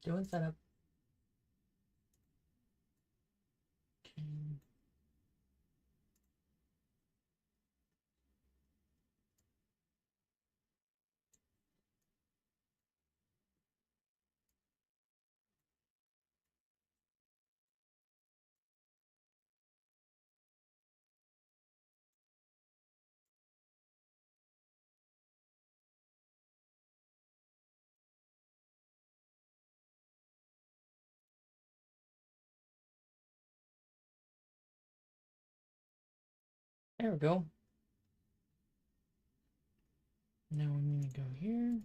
Doing setup. Okay. There we go. Now I'm gonna go here.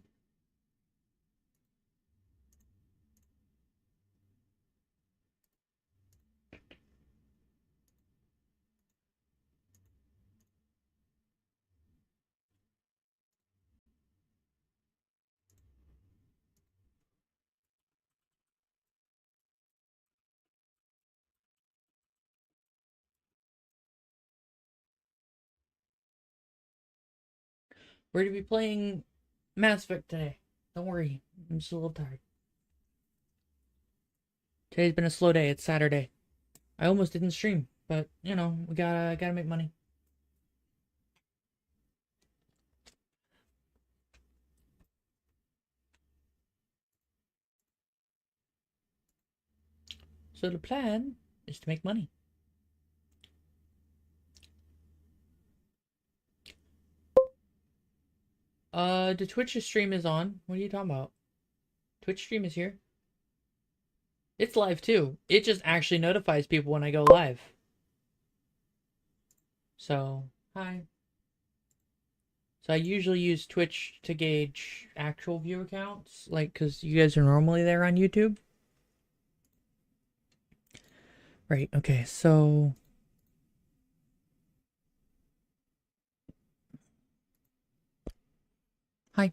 We're gonna be playing Mass Effect today. Don't worry, I'm just a little tired. Today's been a slow day. It's Saturday. I almost didn't stream, but you know, we gotta make money. So the plan is to make money. The Twitch stream is on. What are you talking about? Twitch stream is here. It's live too. It just actually notifies people when I go live. So, hi. So I usually use Twitch to gauge actual view counts, like, because you guys are normally there on YouTube. Right, okay, so... Hi.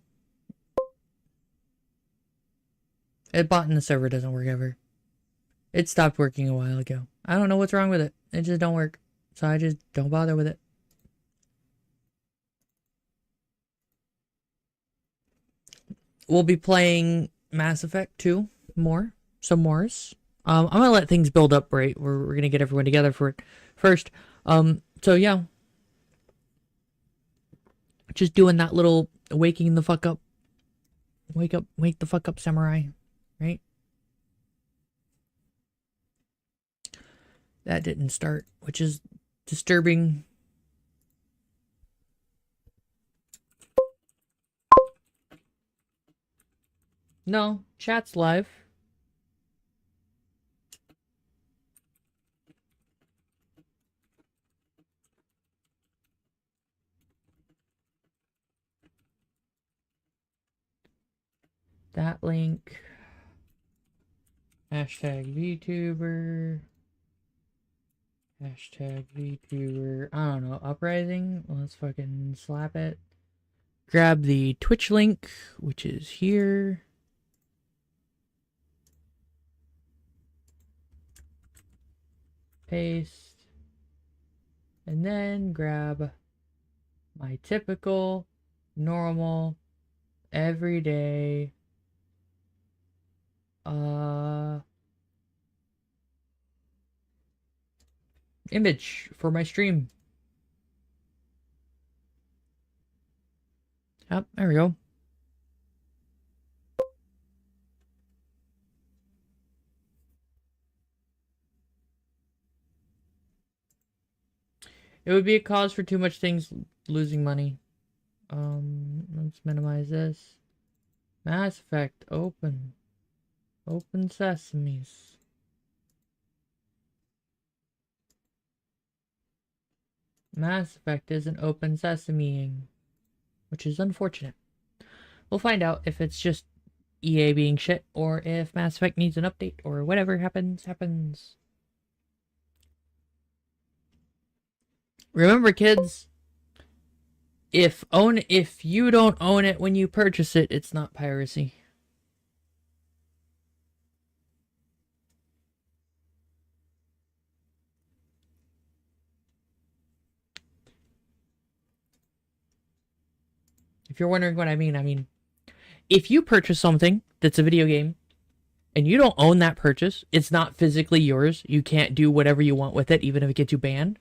A bot in the server doesn't work ever. It stopped working a while ago. I don't know what's wrong with it. It just don't work. So I just don't bother with it. We'll be playing Mass Effect 2 more. Some mores. I'm gonna let things build up, right? We're gonna get everyone together for it first. So yeah. Just doing that little waking the fuck up. Wake up, wake the fuck up, samurai. Right? That didn't start, which is disturbing. No, chat's live. That link. Hashtag Vtuber. Hashtag Vtuber. I don't know. Uprising. Let's fucking slap it. Grab the Twitch link, which is here. Paste. And then grab my typical, normal, everyday, image for my stream. Yep, there we go. It would be a cause for too much things losing money. Let's minimize this. Mass Effect, open. Open sesames. Mass Effect isn't open sesameing, which is unfortunate. We'll find out if it's just EA being shit or if Mass Effect needs an update or whatever happens. Remember, kids, if you don't own it when you purchase it, it's not piracy. If you're wondering what I mean, if you purchase something that's a video game and you don't own that purchase, it's not physically yours, you can't do whatever you want with it, even if it gets you banned,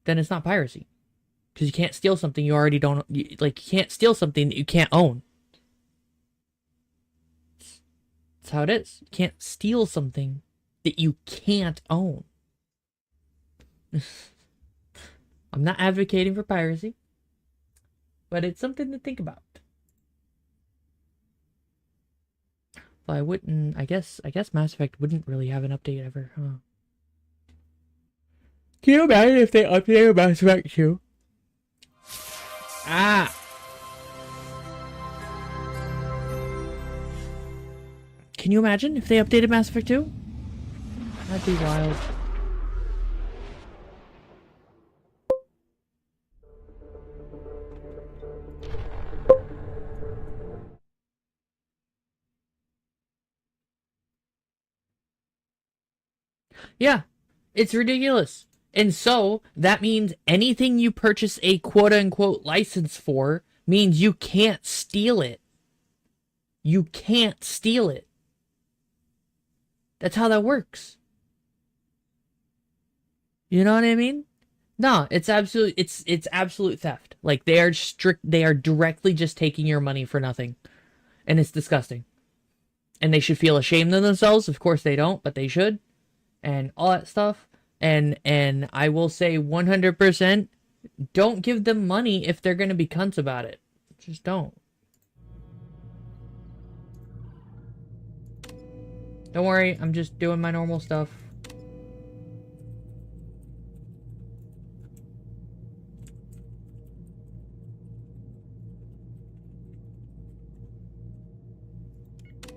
then it's not piracy. Because you can't steal something you already don't, you can't steal something that you can't own. That's how it is. You can't steal something that you can't own. I'm not advocating for piracy, but it's something to think about. Well, I guess Mass Effect wouldn't really have an update ever, huh? Can you imagine if they updated Mass Effect 2? Ah! Can you imagine if they updated Mass Effect 2? That'd be wild. Yeah, it's ridiculous. And so that means anything you purchase a quote-unquote license for means you can't steal it. You can't steal it. That's how that works. You know what I mean? No, it's absolute theft. Like they are directly just taking your money for nothing. And it's disgusting. And they should feel ashamed of themselves. Of course they don't, but they should. And all that stuff. And I will say 100%, don't give them money if they're going to be cunts about it. Just don't. Don't worry, I'm just doing my normal stuff.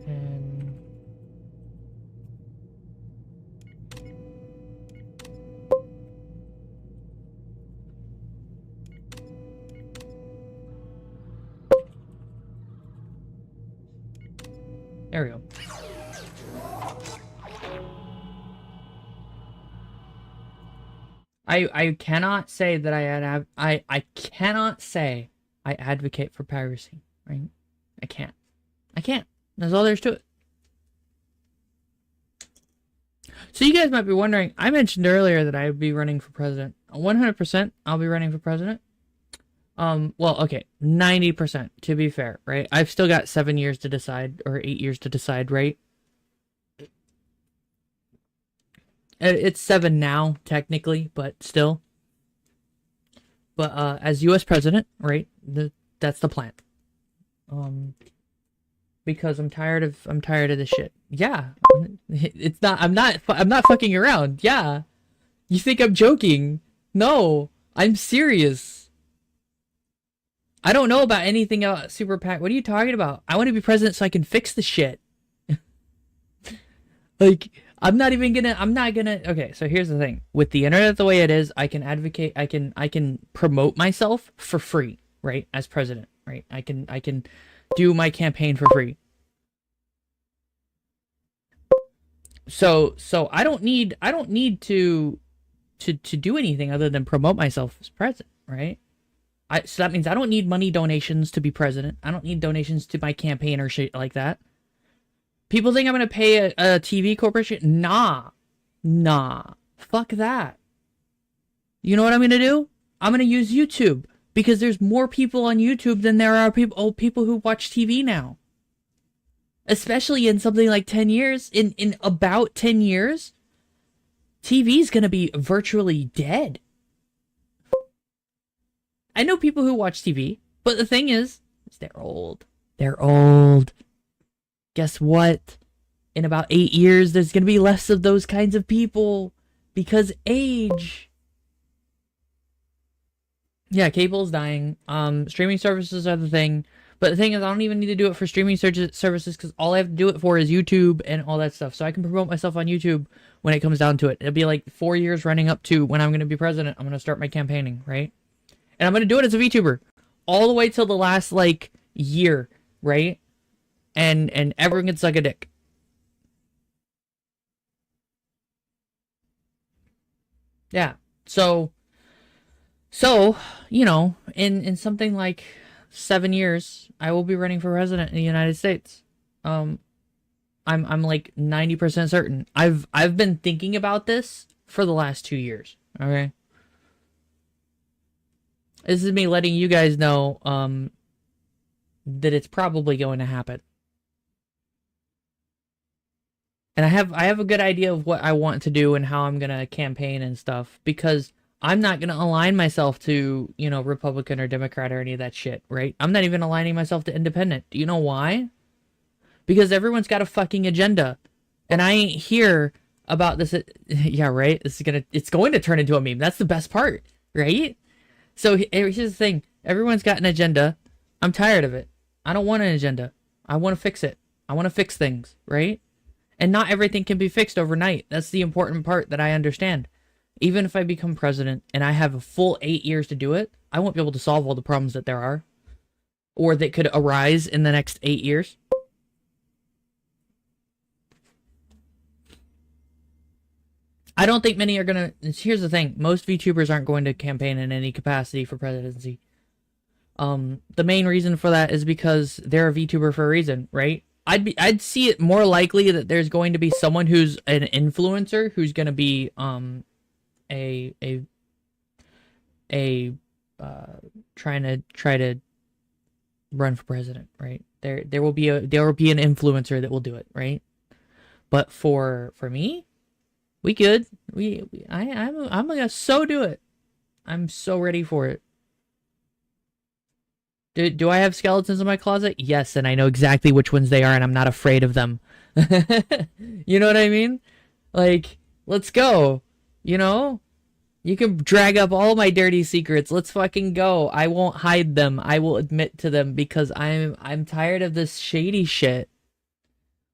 And there we go. I cannot say that I cannot say I advocate for piracy, right? I can't. That's all there is to it. So you guys might be wondering, I mentioned earlier that I would be running for president. 100% I'll be running for president. Well, okay, 90% to be fair, right? I've still got 7 years to decide, or 8 years to decide, right? It's 7 now, technically, but still. But as U.S. president, right? That's the plan. Because I'm tired of this shit. Yeah, it's not. I'm not fucking around. Yeah, you think I'm joking? No, I'm serious. I don't know about anything else. Super PAC. What are you talking about? I want to be president so I can fix the shit. Like. I'm not gonna. Okay, so here's the thing. With the internet the way it is, I can advocate. I can promote myself for free, right? As president, right? I can do my campaign for free. So I don't need to do anything other than promote myself as president, right? So that means I don't need money donations to be president. I don't need donations to my campaign or shit like that. People think I'm going to pay a TV corporation? Nah. Fuck that. You know what I'm going to do? I'm going to use YouTube. Because there's more people on YouTube than there are people who watch TV now. Especially in something like 10 years. In about 10 years, TV's going to be virtually dead. I know people who watch TV. But the thing is they're old. They're old. Guess what? In about 8 years, there's going to be less of those kinds of people. Because age. Yeah, cable's dying. Streaming services are the thing. But the thing is, I don't even need to do it for streaming services because all I have to do it for is YouTube and all that stuff. So I can promote myself on YouTube when it comes down to it. It'll be like 4 years running up to when I'm going to be president. I'm going to start my campaigning, right? And I'm going to do it as a VTuber. All the way till the last, like, year, right? And everyone can suck a dick. Yeah. So, you know, in something like 7 years, I will be running for president in the United States. I'm like 90% certain. I've been thinking about this for the last 2 years. Okay. This is me letting you guys know that it's probably going to happen. And I have a good idea of what I want to do and how I'm going to campaign and stuff, because I'm not going to align myself to, you know, Republican or Democrat or any of that shit, right? I'm not even aligning myself to independent. Do you know why? Because everyone's got a fucking agenda. And I ain't here about this. Yeah, right? It's going to turn into a meme. That's the best part, right? So here's the thing. Everyone's got an agenda. I'm tired of it. I don't want an agenda. I want to fix it. I want to fix things, right? And not everything can be fixed overnight. That's the important part that I understand. Even if I become president and I have a full 8 years to do it, I won't be able to solve all the problems that there are, or that could arise in the next 8 years. I don't think many are going to... Here's the thing. Most VTubers aren't going to campaign in any capacity for presidency. The main reason for that is because they're a VTuber for a reason, right? I'd see it more likely that there's going to be someone who's an influencer who's going to be try to run for president, right? There will be an influencer that will do it, right? But for me, we good. I'm gonna so do it. I'm so ready for it. Do I have skeletons in my closet? Yes, and I know exactly which ones they are, and I'm not afraid of them. You know what I mean? Like, let's go. You know? You can drag up all my dirty secrets. Let's fucking go. I won't hide them. I will admit to them, because I'm tired of this shady shit.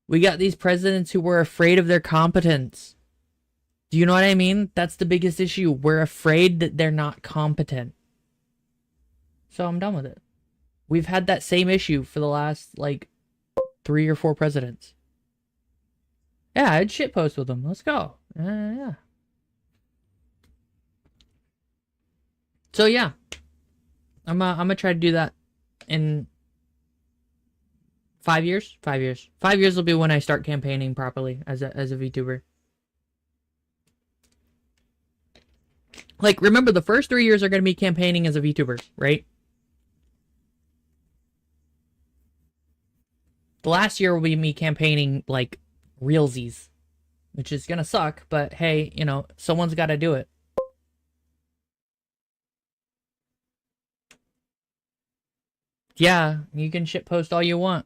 We got these presidents who were afraid of their competence. Do you know what I mean? That's the biggest issue. We're afraid that they're not competent. So I'm done with it. We've had that same issue for the last, like, 3 or 4 presidents. Yeah, I'd shitpost with them. Let's go. Yeah. So, yeah. I'm gonna try to do that in 5 years. 5 years. 5 years will be when I start campaigning properly as a VTuber. Like, remember, the first 3 years are going to be campaigning as a VTuber, right? The last year will be me campaigning, like, realsies. Which is gonna suck, but hey, you know, someone's gotta do it. Yeah, you can shitpost all you want.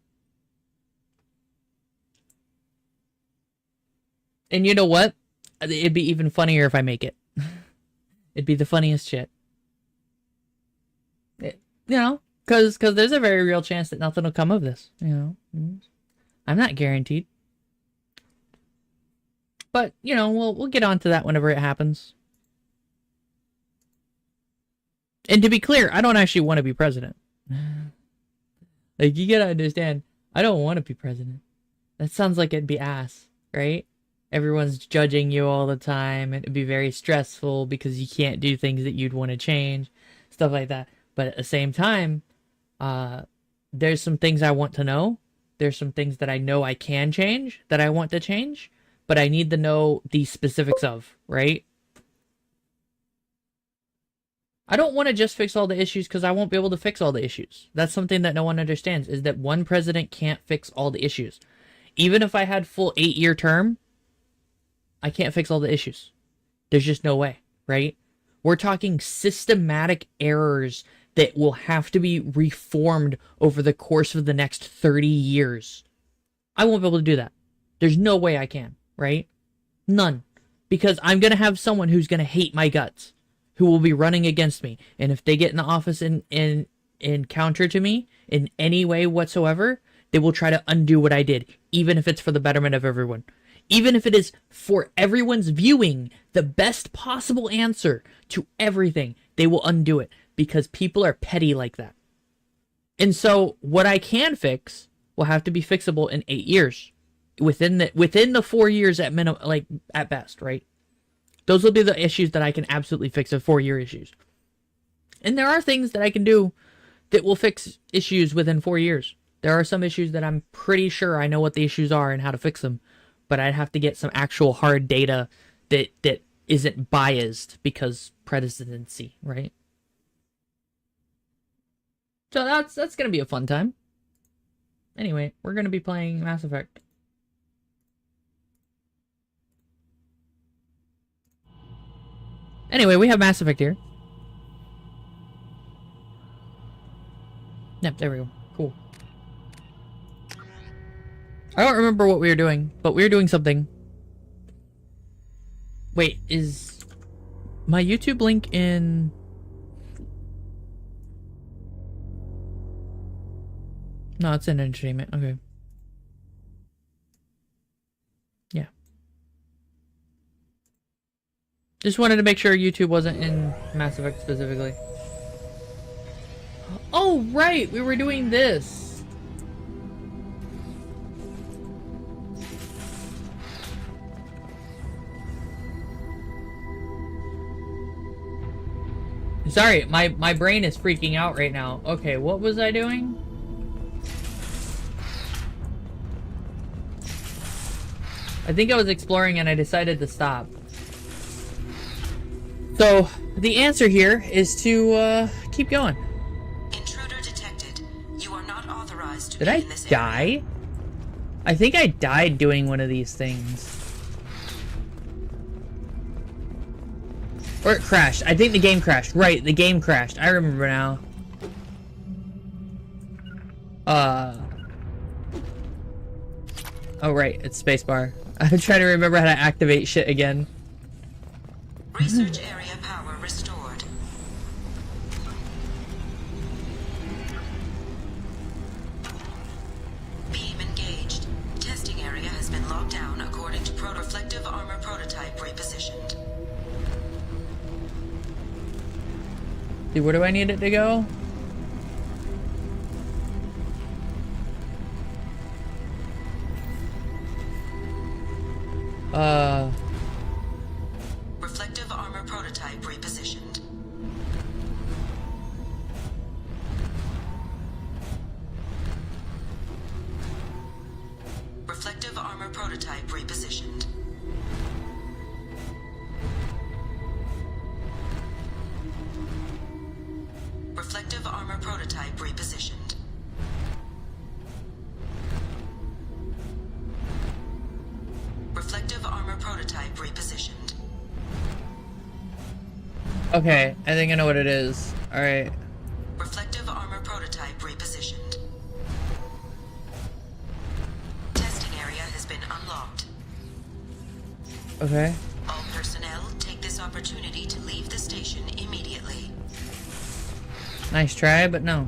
And you know what? It'd be even funnier if I make it. It'd be the funniest shit. You know? Because there's a very real chance that nothing will come of this, you know. I'm not guaranteed. But, you know, we'll get onto that whenever it happens. And to be clear, I don't actually want to be president. Like, you gotta understand, I don't want to be president. That sounds like it'd be ass, right? Everyone's judging you all the time, and it'd be very stressful because you can't do things that you'd want to change, stuff like that. But at the same time, there's some things I want to know. There's some things that I know I can change, that I want to change, but I need to know the specifics of, right? I don't want to just fix all the issues because I won't be able to fix all the issues. That's something that no one understands, is that one president can't fix all the issues. Even if I had full 8-year term, I can't fix all the issues. There's just no way, right? We're talking systematic errors that will have to be reformed over the course of the next 30 years. I won't be able to do that. There's no way I can, right? None. Because I'm going to have someone who's going to hate my guts, who will be running against me. And if they get in the office and counter to me in any way whatsoever, they will try to undo what I did, even if it's for the betterment of everyone. Even if it is for everyone's viewing, the best possible answer to everything, they will undo it, because people are petty like that. And so what I can fix will have to be fixable in 8 years, within the 4 years at minimum, like at best, right? Those will be the issues that I can absolutely fix, of 4-year issues. And there are things that I can do that will fix issues within 4 years. There are some issues that I'm pretty sure I know what the issues are and how to fix them, but I'd have to get some actual hard data that isn't biased because presidency, right? So that's gonna be a fun time. Anyway, we're gonna be playing Mass Effect. Anyway, we have Mass Effect here. Yep, there we go. Cool. I don't remember what we were doing, but we were doing something. Wait, is my YouTube link in... No, it's in entertainment. Okay. Yeah. Just wanted to make sure YouTube wasn't in Mass Effect specifically. Oh, right! We were doing this! Sorry, my brain is freaking out right now. Okay, what was I doing? I think I was exploring and I decided to stop. So, the answer here is to, keep going. Intruder detected. You are not authorized to Did be I in this die? area. I think I died doing one of these things. Or it crashed. I think the game crashed. Right, the game crashed. I remember now. Oh, right, it's spacebar. I'm trying to remember how to activate shit again. Research area power restored. Beam engaged. Testing area has been locked down according to protoflective armor prototype repositioned. See, where do I need it to go? Reflective armor prototype repositioned. Reflective armor prototype repositioned. Reflective armor prototype repositioned. Reflective armor prototype repositioned. Okay, I think I know what it is. Alright. Reflective armor prototype repositioned. Testing area has been unlocked. Okay. All personnel take this opportunity to leave the station immediately. Nice try, but no.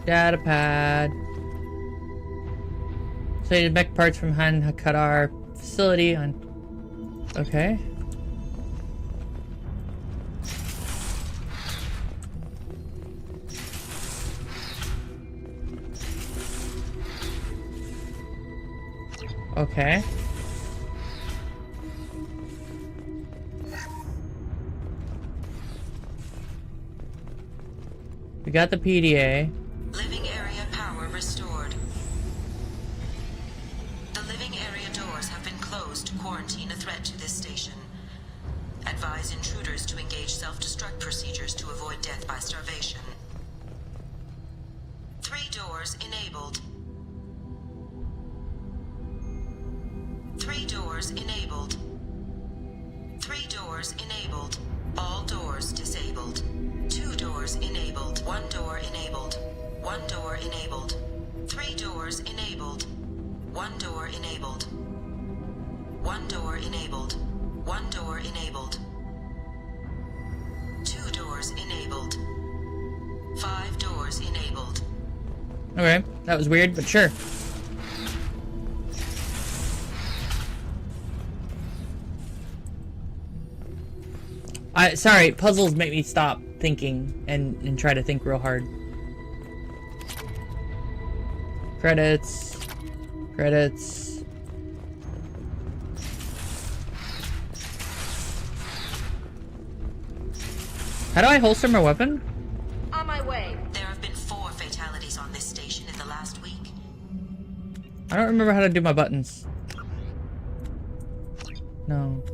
Data pad. So you mech parts from Han Hakadar facility on... Okay. Okay. We got the PDA. Living area power restored. The living area doors have been closed to quarantine a threat to this station. Advise intruders to engage self-destruct procedures to avoid death by starvation. 3 doors enabled. 3 doors enabled. 3 doors enabled. All doors disabled. 2 doors enabled. 1 door enabled. 1 door enabled. 3 doors enabled. 1 door enabled. 1 door enabled. 1 door enabled. 2 doors enabled. 5 doors enabled. Okay, that was weird, but sure. Sorry, puzzles make me stop thinking and try to think real hard. Credits. Credits. How do I holster my weapon? On my way. There have been 4 fatalities on this station in the last week. I don't remember how to do my buttons. No.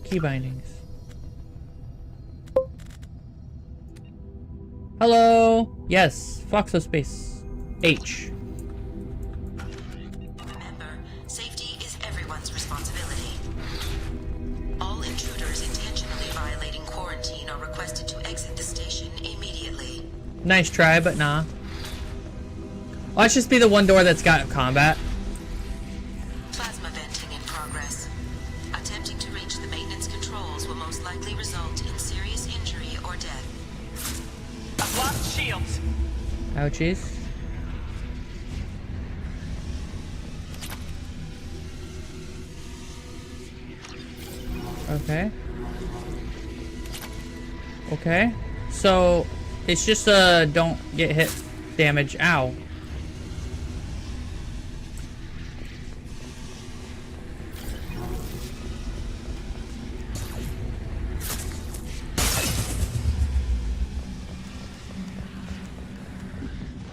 Key bindings. Hello. Yes. Foxo space. H. Remember, safety is everyone's responsibility. All intruders intentionally violating quarantine are requested to exit the station immediately. Nice try, but nah. Let's just be the one door that's got combat. Plasma venting in progress. Attempting to reach the maintenance controls will most likely result in serious injury or death. I've lost shields. Ouchies. Okay. Okay. So, it's just don't get hit damage. Ow.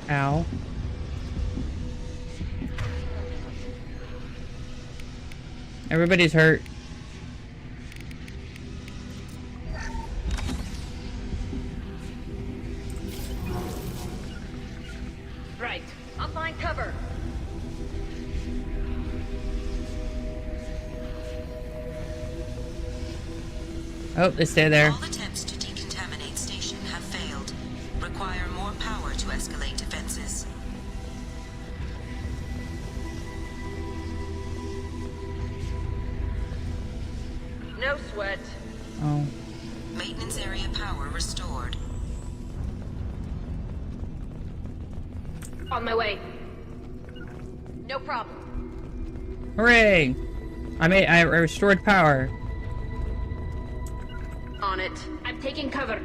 Ow. Everybody's hurt. Right. I'll find cover. Oh, they stay there. All attempts to decontaminate station have failed. Require more power to escalate defenses. No sweat. Oh. Maintenance area power restored. On my way. No problem. Hooray! I restored power. On it. I'm taking cover.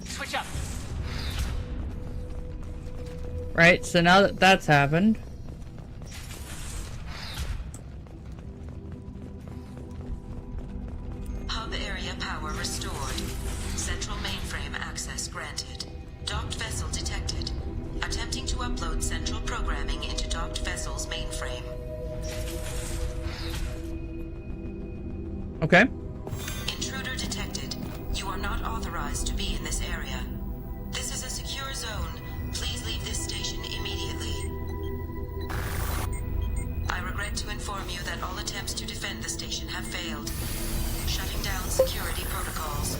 Switch up. Right, so now that that's happened. Hub area power restored. Central mainframe access granted. Docked vessel detected. Attempting to upload central programming into docked vessel's mainframe. Okay. Intruder detected. You are not authorized to be in this area. This is a secure zone. Please leave this station immediately. I regret to inform you that all attempts to defend the station have failed. Shutting down security protocols.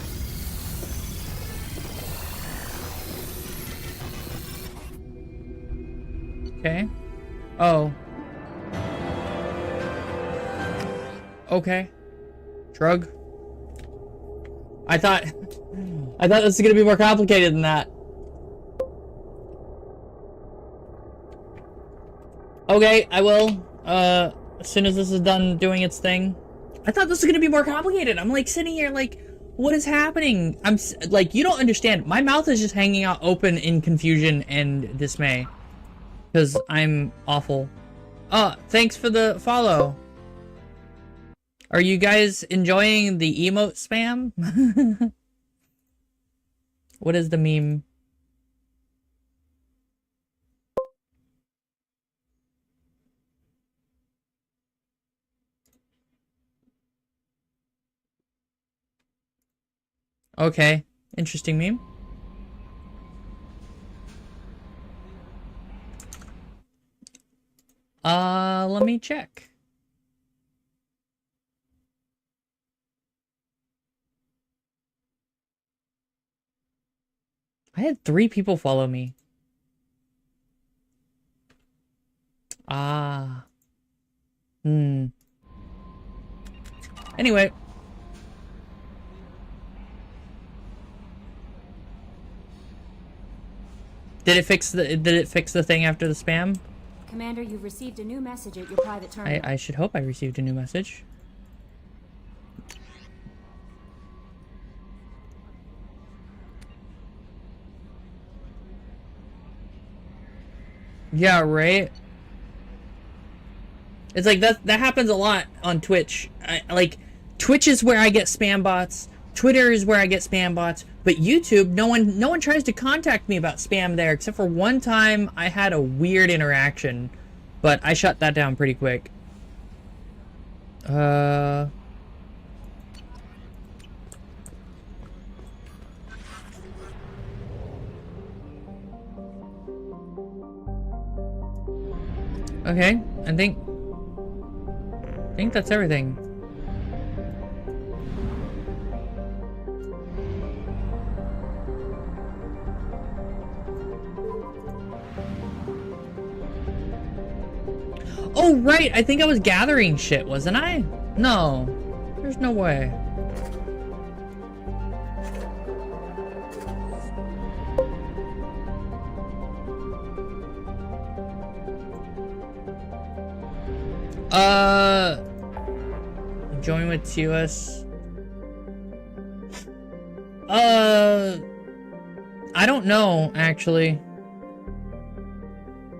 Okay. Oh. Okay. Shrug. I thought this was gonna be more complicated than that. Okay, I will. As soon as this is done doing its thing. I thought this was gonna be more complicated. I'm like sitting here like, what is happening? Like, you don't understand. My mouth is just hanging out open in confusion and dismay. Because I'm awful. Thanks for the follow. Are you guys enjoying the emote spam? What is the meme? Okay, interesting meme. Let me check. I had 3 people follow me. Ah. Anyway. Did it fix the thing after the spam? Commander, you've received a new message at your private terminal. I should hope I received a new message. Yeah, right? It's like that happens a lot on Twitch. Like Twitch is where I get spam bots. Twitter is where I get spam bots. But YouTube, no one tries to contact me about spam there, except for one time I had a weird interaction, but I shut that down pretty quick. Okay, I think that's everything. Oh, right! I think I was gathering shit, wasn't I? No. There's no way. Join with TOS. I don't know, actually.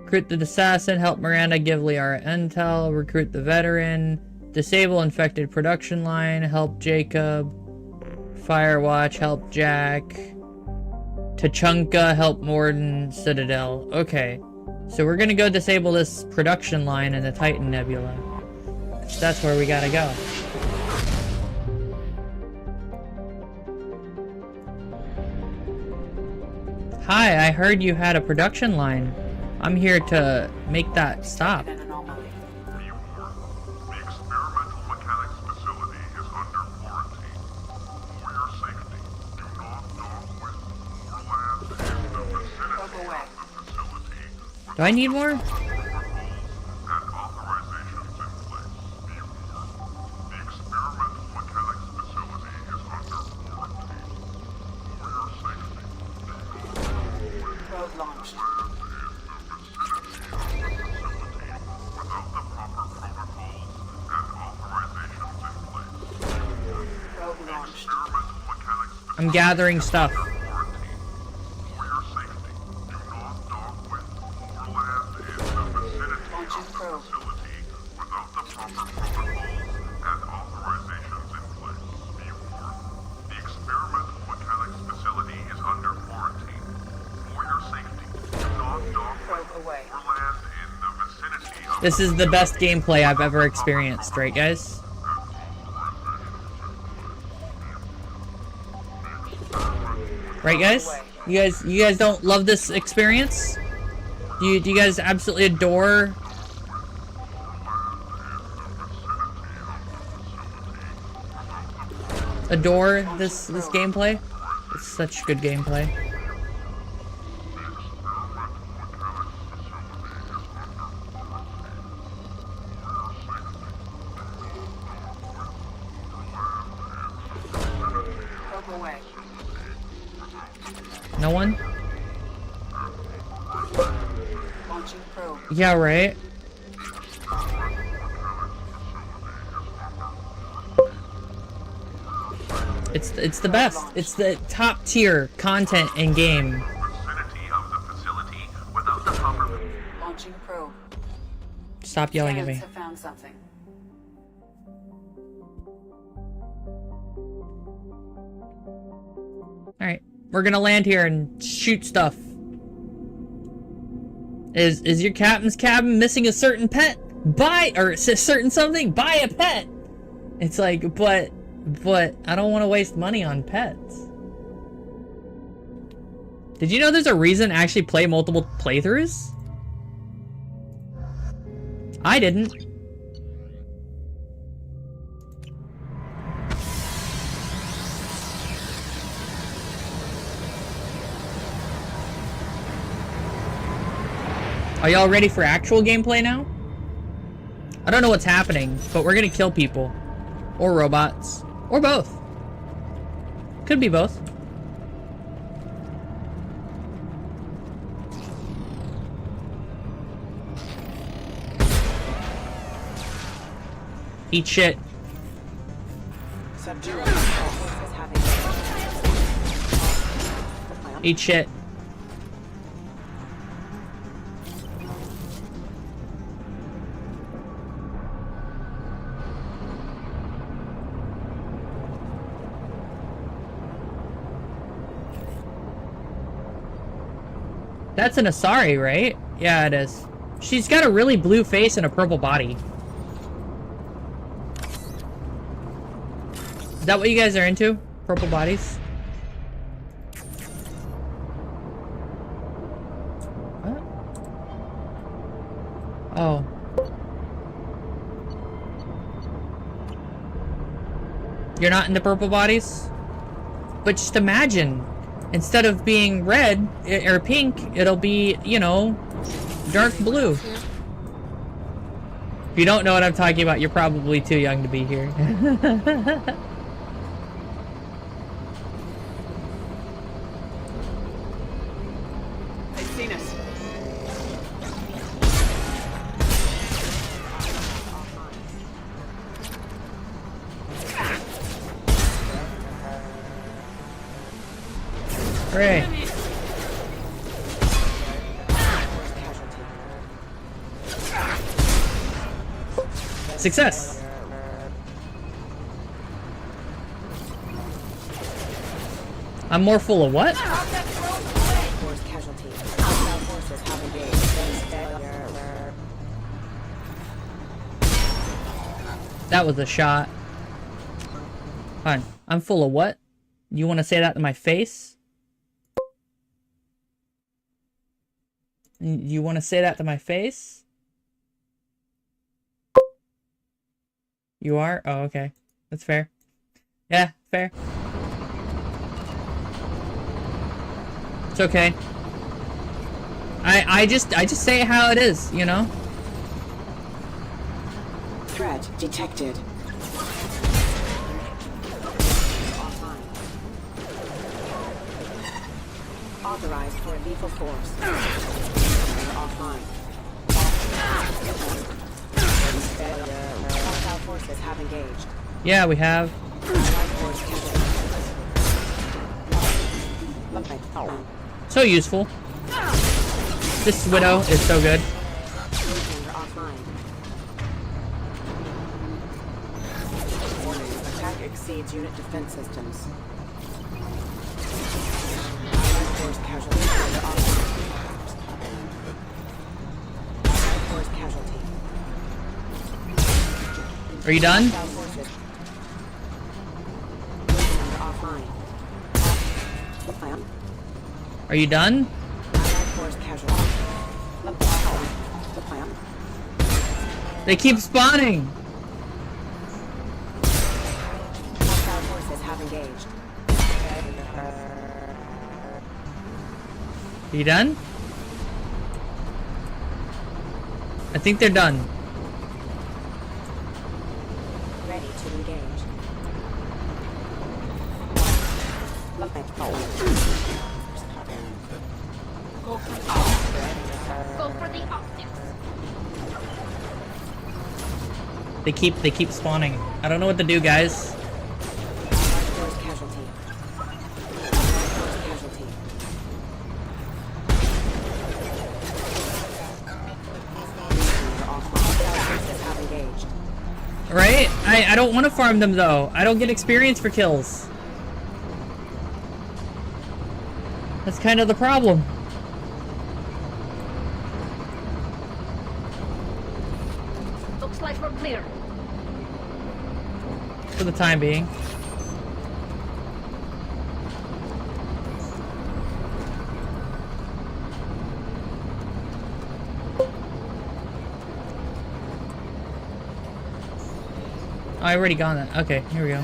Recruit the assassin, help Miranda give Liara intel, recruit the veteran, disable infected production line, help Jacob, Firewatch, help Jack, Tachanka, help Morden, Citadel. Okay, so we're gonna go disable this production line in the Titan Nebula. That's where we gotta go. Hi, I heard you had a production line. I'm here to make that stop. The experimental mechanics facility is under quarantine. For your safety, do not dock with or land in the vicinity of the facility. Do I need more? And authorizations in place. Be warned. The experimental mechanics facility is under quarantine. For your safety, do not dock with Probe launched. I'm gathering stuff. This is the best gameplay I've ever experienced, right guys? Right guys? You guys don't love this experience? Do you guys absolutely adore this gameplay? It's such good gameplay. No one? Yeah, right. It's the best. It's the top tier content in game. Launching probe. Stop yelling at me. Have found something. All right, we're gonna land here and shoot stuff. Is your captain's cabin missing a certain pet? Buy or a certain something? Buy a pet. It's like, but I don't want to waste money on pets. Did you know there's a reason to actually play multiple playthroughs? I didn't. Are y'all ready for actual gameplay now? I don't know what's happening, but we're gonna kill people. Or robots. Or both. Could be both. Eat shit. Eat shit. That's an Asari, right? Yeah, it is. She's got a really blue face and a purple body. Is that what you guys are into? Purple bodies? What? Oh. You're not into purple bodies? But just imagine, instead of being red or pink, it'll be, you know, dark blue. If you don't know what I'm talking about, you're probably too young to be here. They've seen us. Hooray. Success! I'm more full of what? That was a shot. Fine. I'm full of what? You want to say that to my face? You want to say that to my face? You are? Oh, okay. That's fair. Yeah, fair. It's okay. I just say it how it is, you know? Threat detected. Authorized for lethal force. Offline. Hostile forces have engaged. Yeah, we have. So useful. This widow is so good. Attack exceeds unit defense systems. Are you done? Are you done? They keep spawning. Are you done? I think they're done. Ready to engage. Go for the optics. They keep spawning. I don't know what to do, guys. Right? I don't want to farm them though. I don't get experience for kills. That's kind of the problem. Looks like we're clear. For the time being. Oh, I already got that. Okay, here we go.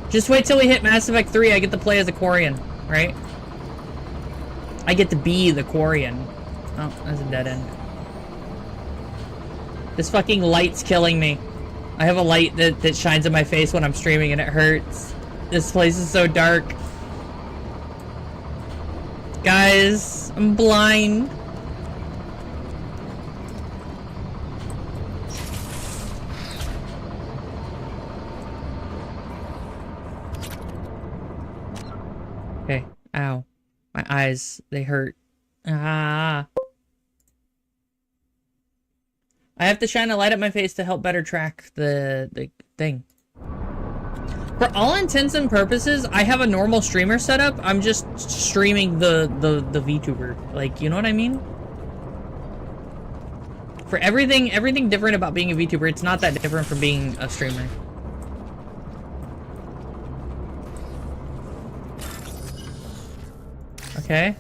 Just wait till we hit Mass Effect 3, I get to play as a Quarian, right? I get to be the Quarian. Oh, that's a dead end. This fucking light's killing me. I have a light that shines in my face when I'm streaming and it hurts. This place is so dark. Guys, I'm blind. Okay. Ow. My eyes, they hurt. Ah. I have to shine a light at my face to help better track the thing. For all intents and purposes, I have a normal streamer setup. I'm just streaming the VTuber. Like, you know what I mean? For everything different about being a VTuber, it's not that different from being a streamer. Okay.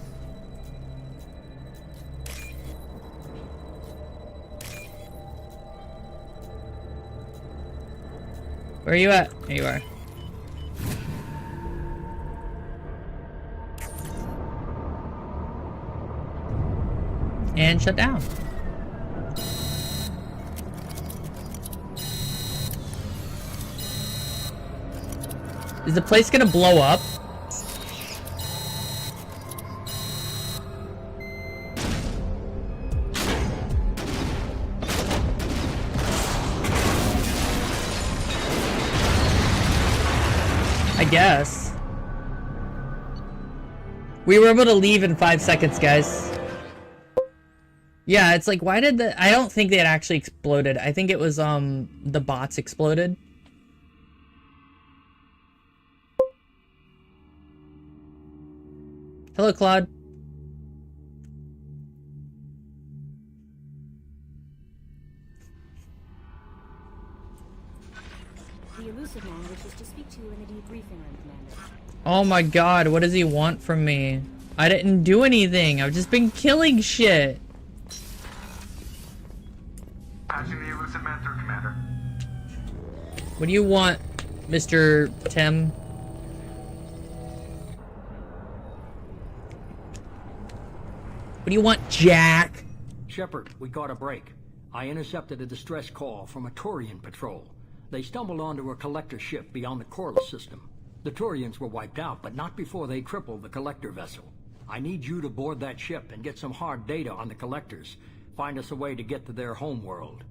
Where are you at? There you are. And shut down. Is the place gonna blow up? I guess. We were able to leave in 5 seconds, guys. Yeah, it's like, why did the... I don't think they had actually exploded. I think it was, the bots exploded. Hello, Claude. The elusive man wishes to speak to you in the debriefing room, Commander. Oh my god, what does he want from me? I didn't do anything. I've just been killing shit. Patching the elusive man through, Commander. What do you want, Mr. Tim? What do you want, Jack? Shepard, we caught a break. I intercepted a distress call from a Turian patrol. They stumbled onto a collector ship beyond the Corliss system. The Turians were wiped out, but not before they crippled the collector vessel. I need you to board that ship and get some hard data on the collectors. Find us a way to get to their homeworld.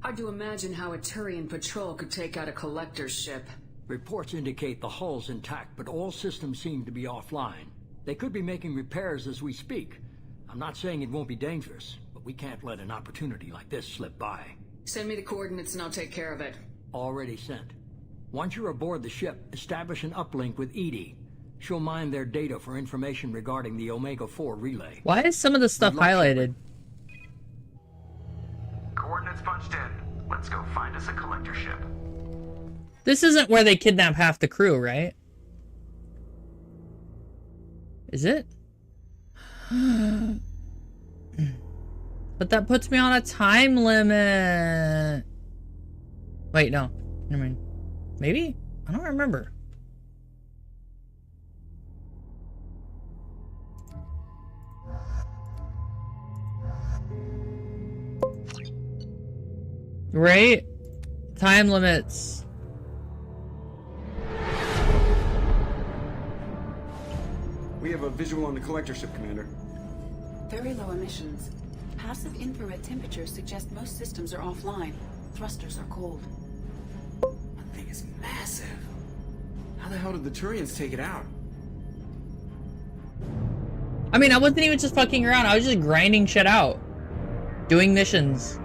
Hard to imagine how a Turian patrol could take out a collector's ship. Reports indicate the hull's intact, but all systems seem to be offline. They could be making repairs as we speak. I'm not saying it won't be dangerous, but we can't let an opportunity like this slip by. Send me the coordinates and I'll take care of it. Already sent. Once you're aboard the ship, establish an uplink with Edie. She'll mine their data for information regarding the Omega-4 relay. Why is some of the stuff highlighted? Coordinates punched in. Let's go find us a collector ship. This isn't where they kidnap half the crew, right? Is it? But that puts me on a time limit. Wait, no. Never mind. Maybe? I don't remember. Right? Time limits. We have a visual on the collector ship, Commander. Very low emissions. Passive infrared temperatures suggest most systems are offline. Thrusters are cold. That thing is massive. How the hell did the Turians take it out? I mean, I wasn't even just fucking around. I was just grinding shit out. Doing missions.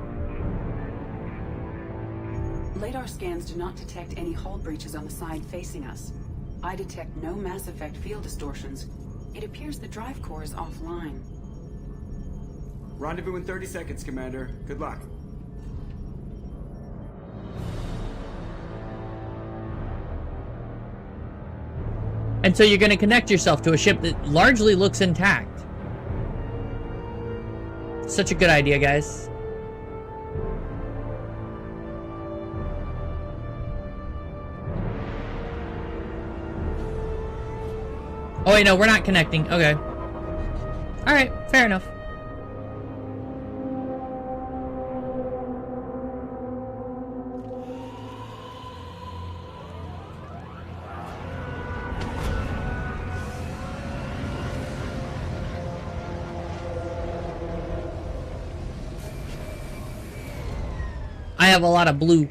Radar scans do not detect any hull breaches on the side facing us. I detect no Mass Effect field distortions. It appears the drive core is offline. Rendezvous in 30 seconds, Commander. Good luck. And so you're going to connect yourself to a ship that largely looks intact. Such a good idea, guys. Oh wait, no, we're not connecting. Okay. Alright, fair enough. I have a lot of blue.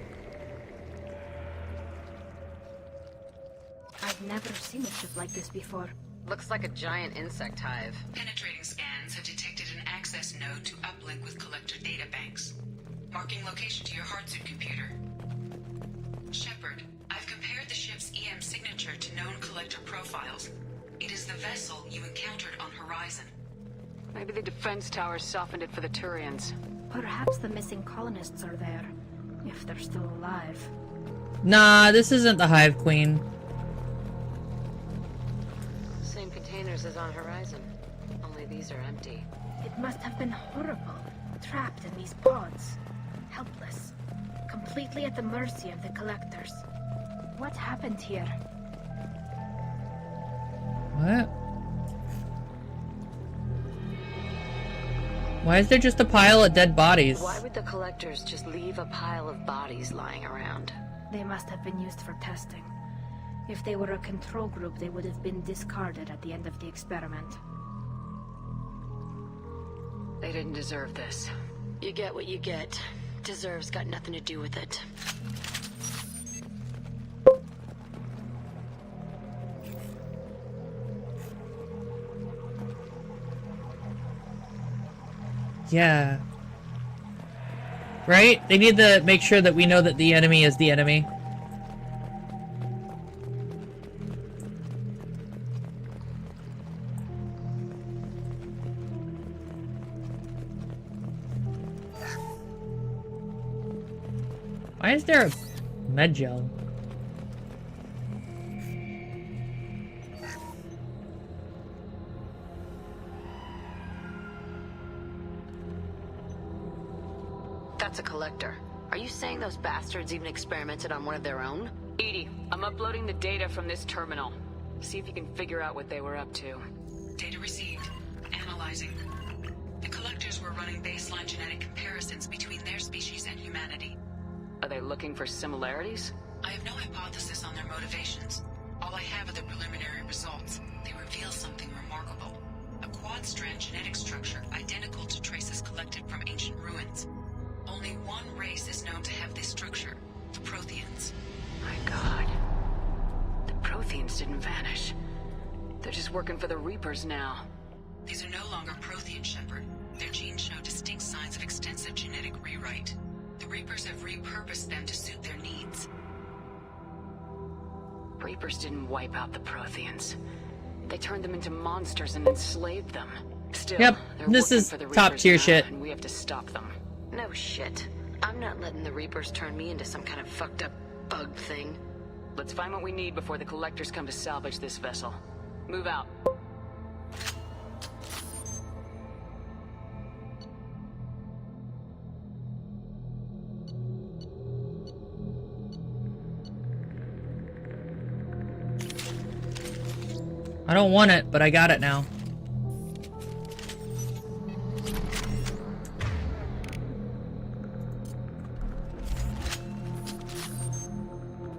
I've never seen a ship like this before. Looks like a giant insect hive. Penetrating scans have detected an access node to uplink with collector databanks. Marking location to your hardsuit computer. Shepard, I've compared the ship's EM signature to known collector profiles. It is the vessel you encountered on Horizon. Maybe the defense towers softened it for the Turians. Perhaps the missing colonists are there, if they're still alive. Nah, this isn't the Hive Queen. Same containers as on Horizon, only these are empty. It must have been horrible, trapped in these pods. Helpless. Completely at the mercy of the collectors. What happened here? What? Why is there just a pile of dead bodies? Why would the collectors just leave a pile of bodies lying around? They must have been used for testing. If they were a control group, they would have been discarded at the end of the experiment. They didn't deserve this. You get what you get. Deserve's got nothing to do with it. Yeah. Right? They need to make sure that we know that the enemy is the enemy. Why is there a med gel? That's a collector. Are you saying those bastards even experimented on one of their own? Edie, I'm uploading the data from this terminal. See if you can figure out what they were up to. Data received. Analyzing. The collectors were running baseline genetic comparisons between their species and humanity. Are they looking for similarities? I have no hypothesis on their motivations. All I have are the preliminary results. They reveal something remarkable. A quad-strand genetic structure identical to traces collected from ancient ruins. Only one race is known to have this structure, the Protheans. My god. The Protheans didn't vanish. They're just working for the Reapers now. These are no longer Prothean, Shepard. Their genes show distinct signs of extensive genetic rewrite. The Reapers have repurposed them to suit their needs. Reapers didn't wipe out the Protheans. They turned them into monsters and enslaved them. Still, Yep, they're this working is for the top Reapers tier now, shit. and we have to stop them. No shit. I'm not letting the Reapers turn me into some kind of fucked up bug thing. Let's find what we need before the collectors come to salvage this vessel. Move out. I don't want it, but I got it now.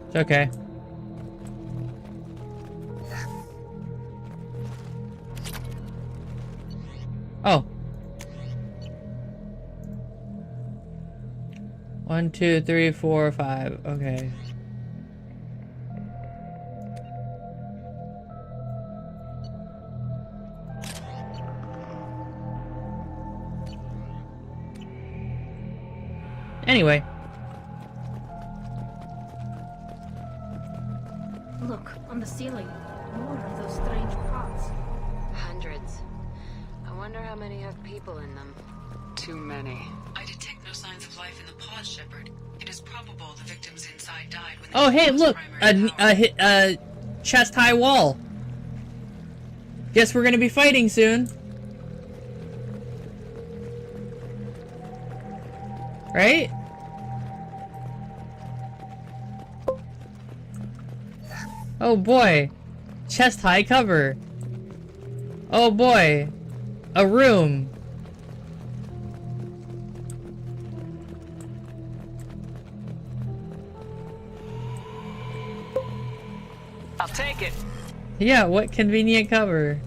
It's okay. Oh. 1, 2, 3, 4, 5. Okay. Anyway. Look, on the ceiling. More of those strange pods. Hundreds. I wonder how many have people in them. Too many. I detect no signs of life in the pod, Shepard. It is probable the victims inside died when Oh, they hey, lost look! primary power. Chest-high wall. Guess we're gonna be fighting soon. Right? Oh boy. Chest-high cover. Oh boy. A room. I'll take it. Yeah, what convenient cover.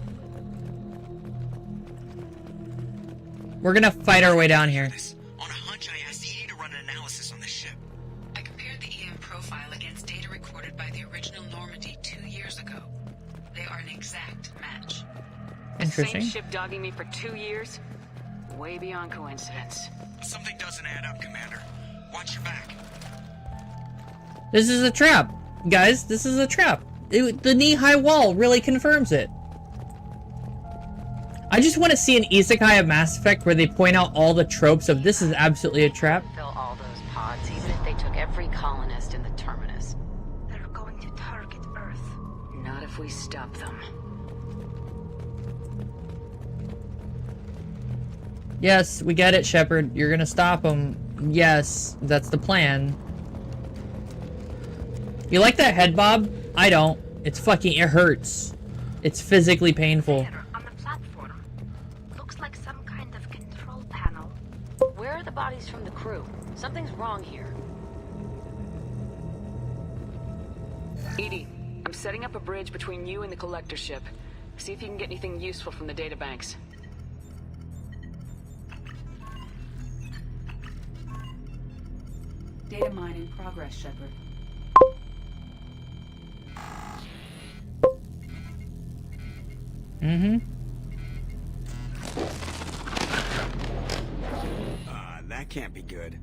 We're gonna fight our way down here. On a hunch, I asked Edie to run an analysis on the ship. Interesting. same ship dogging me for 2 years? Way beyond coincidence. Something doesn't add up, Commander. Watch your back. This is a trap. Guys, this is a trap. The knee-high wall really confirms it. I just want to see an isekai of Mass Effect where they point out all the tropes of this is absolutely a trap. Fill all those pods, even if they took every colonist in the terminus. They're going to target Earth. Not if we stop them. Yes, we get it, Shepard. You're gonna stop them. Yes, that's the plan. You like that head bob? I don't. It hurts. It's physically painful. There, on the platform. Looks like some kind of control panel. Where are the bodies from the crew? Something's wrong here. EDI, I'm setting up a bridge between you and the collector ship. See if you can get anything useful from the databanks. Data mine in progress, Shepard. That can't be good.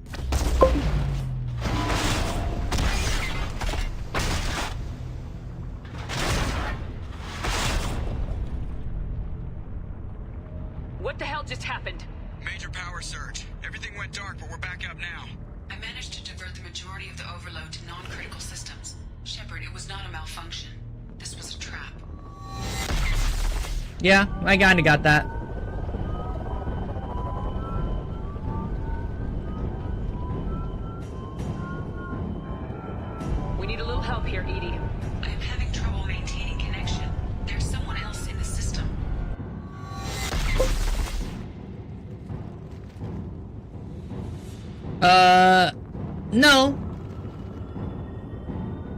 What the hell just happened? Major power surge. Everything went dark, but we're back up now. I managed to divert the majority of the overload to non-critical systems. Shepard, it was not a malfunction. This was a trap. Yeah, I kinda got that. We need a little help here, EDI. I am having trouble maintaining connection. There's someone else in the system. No.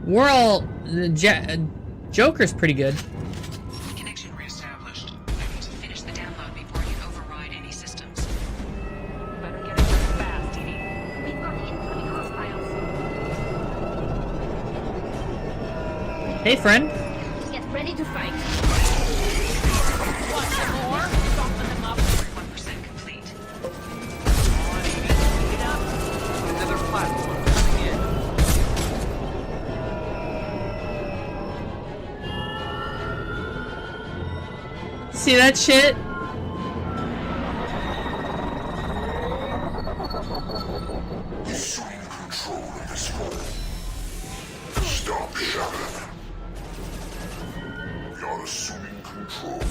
We're all... Joker's pretty good. Connection reestablished. I need to finish the download before I can override any systems. Better get it done fast, EDI. We've got incoming hostiles. Hey, friend. Get ready to fight. Want some more? Soften them up. 1% complete. Get up. Another platform coming in. See that shit? Assuming control of this hole. Stop shouting. You're assuming control.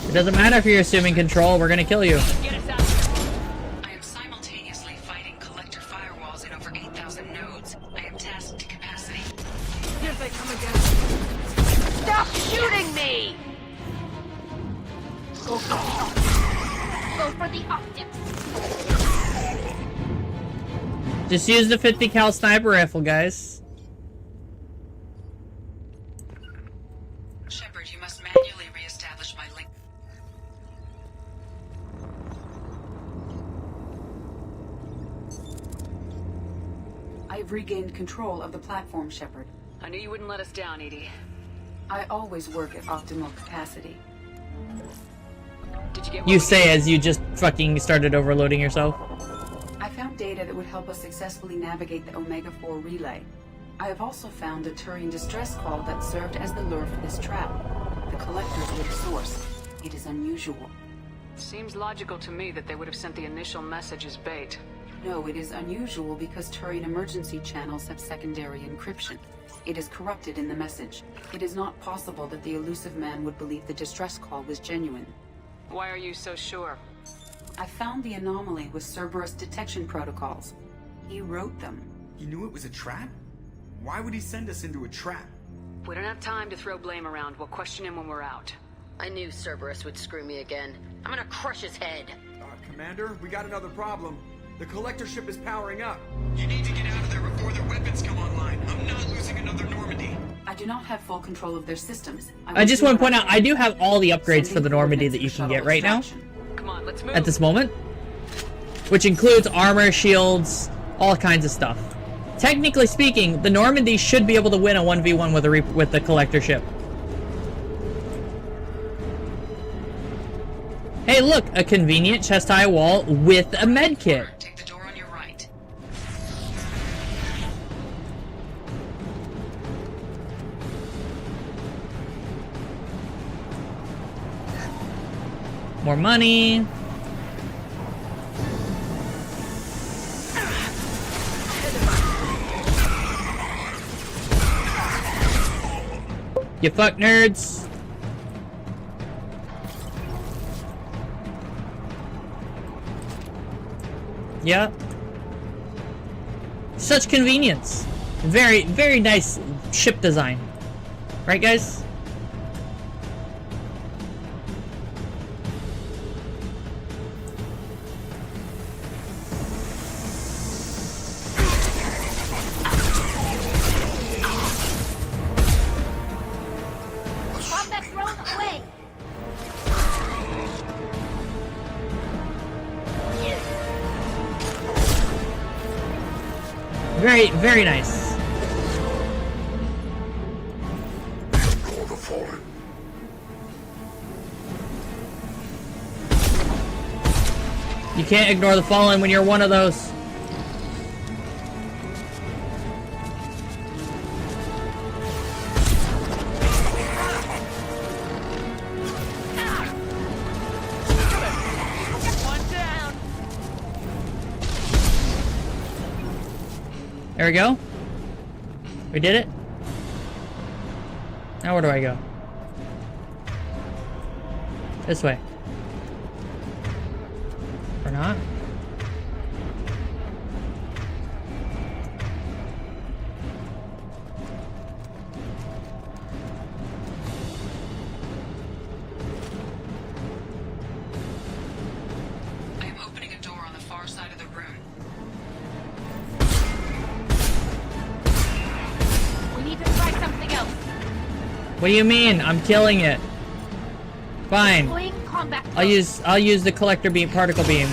It doesn't matter if you're assuming control, we're gonna kill you. Get us out of here. I am simultaneously fighting collector firewalls in over 8,000 nodes. I am tasked to capacity. Here they come again. Stop shooting me! Go for the optics. Just use the 50 cal sniper rifle, guys. Shepard, you must manually reestablish my link. I've regained control of the platform, Shepard. I knew you wouldn't let us down, EDI. I always work at optimal capacity. Did you get what You we say as you just fucking started overloading yourself. I found data that would help us successfully navigate the Omega-4 relay. I have also found a Turian distress call that served as the lure for this trap. The collectors were the source. It is unusual. Seems logical to me that they would have sent the initial message as bait. No, it is unusual because Turian emergency channels have secondary encryption. It is corrupted in the message. It is not possible that the elusive man would believe the distress call was genuine. Why are you so sure? I found the anomaly with Cerberus detection protocols. He wrote them. He knew it was a trap? Why would he send us into a trap? We don't have time to throw blame around. We'll question him when we're out. I knew Cerberus would screw me again. I'm gonna crush his head. Commander, we got another problem. The collector ship is powering up. You need to get out of there before their weapons come online. I'm not losing another Normandy. I do not have full control of their systems. I just want to point out, I do have all the upgrades for the Normandy that you can get right now. Come on, let's move. At this moment. Which includes armor, shields, all kinds of stuff. Technically speaking, the Normandy should be able to win a 1v1 with the collector ship. Hey, look, a convenient chest-high wall with a med kit. Take the door on your right. More money. You fuck nerds. Yeah. Such convenience. Very, very nice ship design. Right, guys? Combat drone away! Very, very nice. Ignore the fallen. You can't ignore the fallen when you're one of those. There we go. We did it. Now where do I go? This way. Or not? I am opening a door on the far side of the room. We need to try something else. What do you mean? I'm killing it. Fine. Deploying combat I'll drone. use the collector beam, particle beam.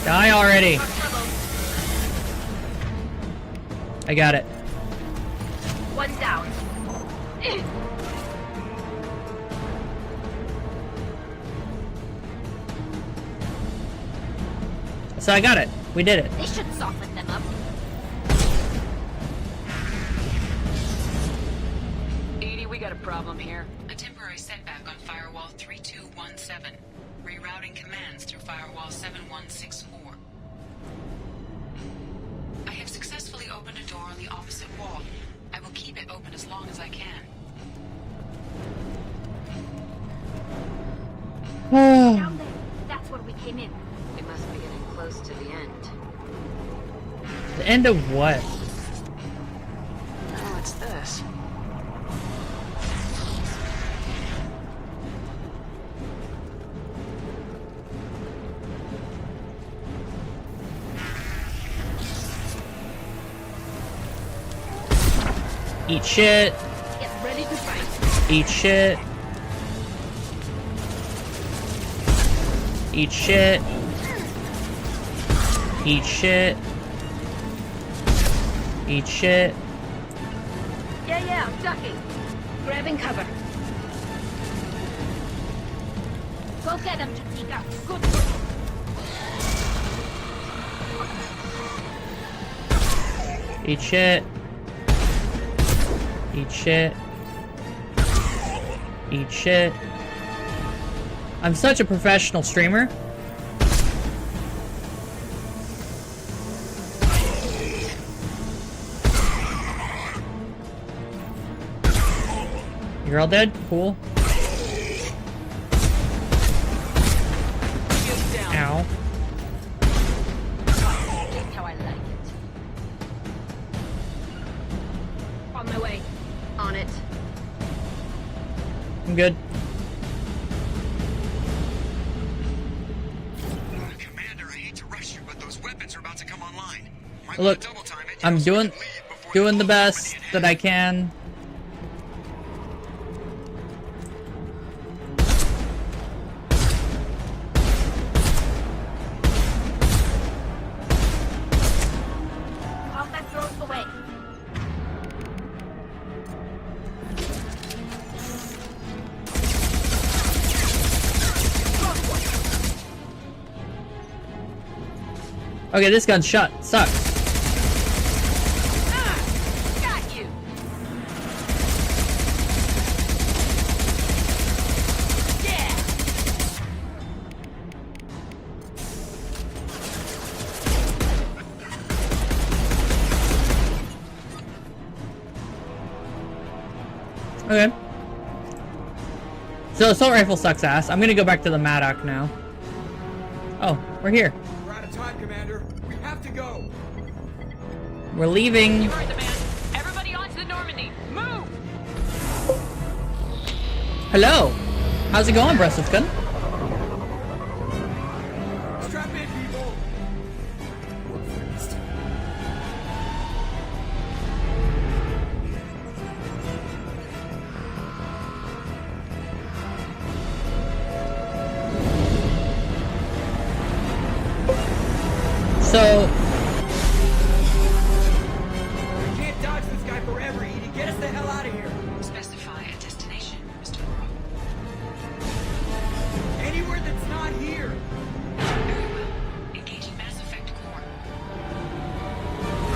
Die already. I got it. One down. So I got it. We did it. They should soften them up. Edie, we got a problem here. A temporary setback on firewall 3217. Rerouting commands through firewall 7164. I have successfully opened a door on the opposite wall. I will keep it open as long as I can. Down there. That's where we came in. We must be getting close to the end. The end of what? Oh, what's this? Eat shit. Get ready to fight. Eat shit. Eat shit. Eat shit. Eat shit. Yeah, I'm ducking. Grabbing cover. Go get him, Chitika. Good work. Eat shit. Eat shit. Eat shit. I'm such a professional streamer. You're all dead? Cool. Ow. Just how I like it. On my way. On it. I'm good. Commander, I hate to rush you, but those weapons are about to come online. Might Look, wanna double time it, I'm so we doing can leave before the the best that I can. Okay, this gun's shut. Sucks. Got you. Yeah. Okay. So assault rifle sucks ass. I'm gonna go back to the Maddock now. Oh, we're here. We're out of time, Commander. We have to go. We're leaving. You heard the man. Everybody onto the Normandy. Move. Hello. How's it going, Breath of Gun? Strap in, people. So, We can't dodge this guy forever, Edie. Get us the hell out of here. Specify a destination, Mr. Laurel. Anywhere that's not here. Very well. Engaging Mass Effect core.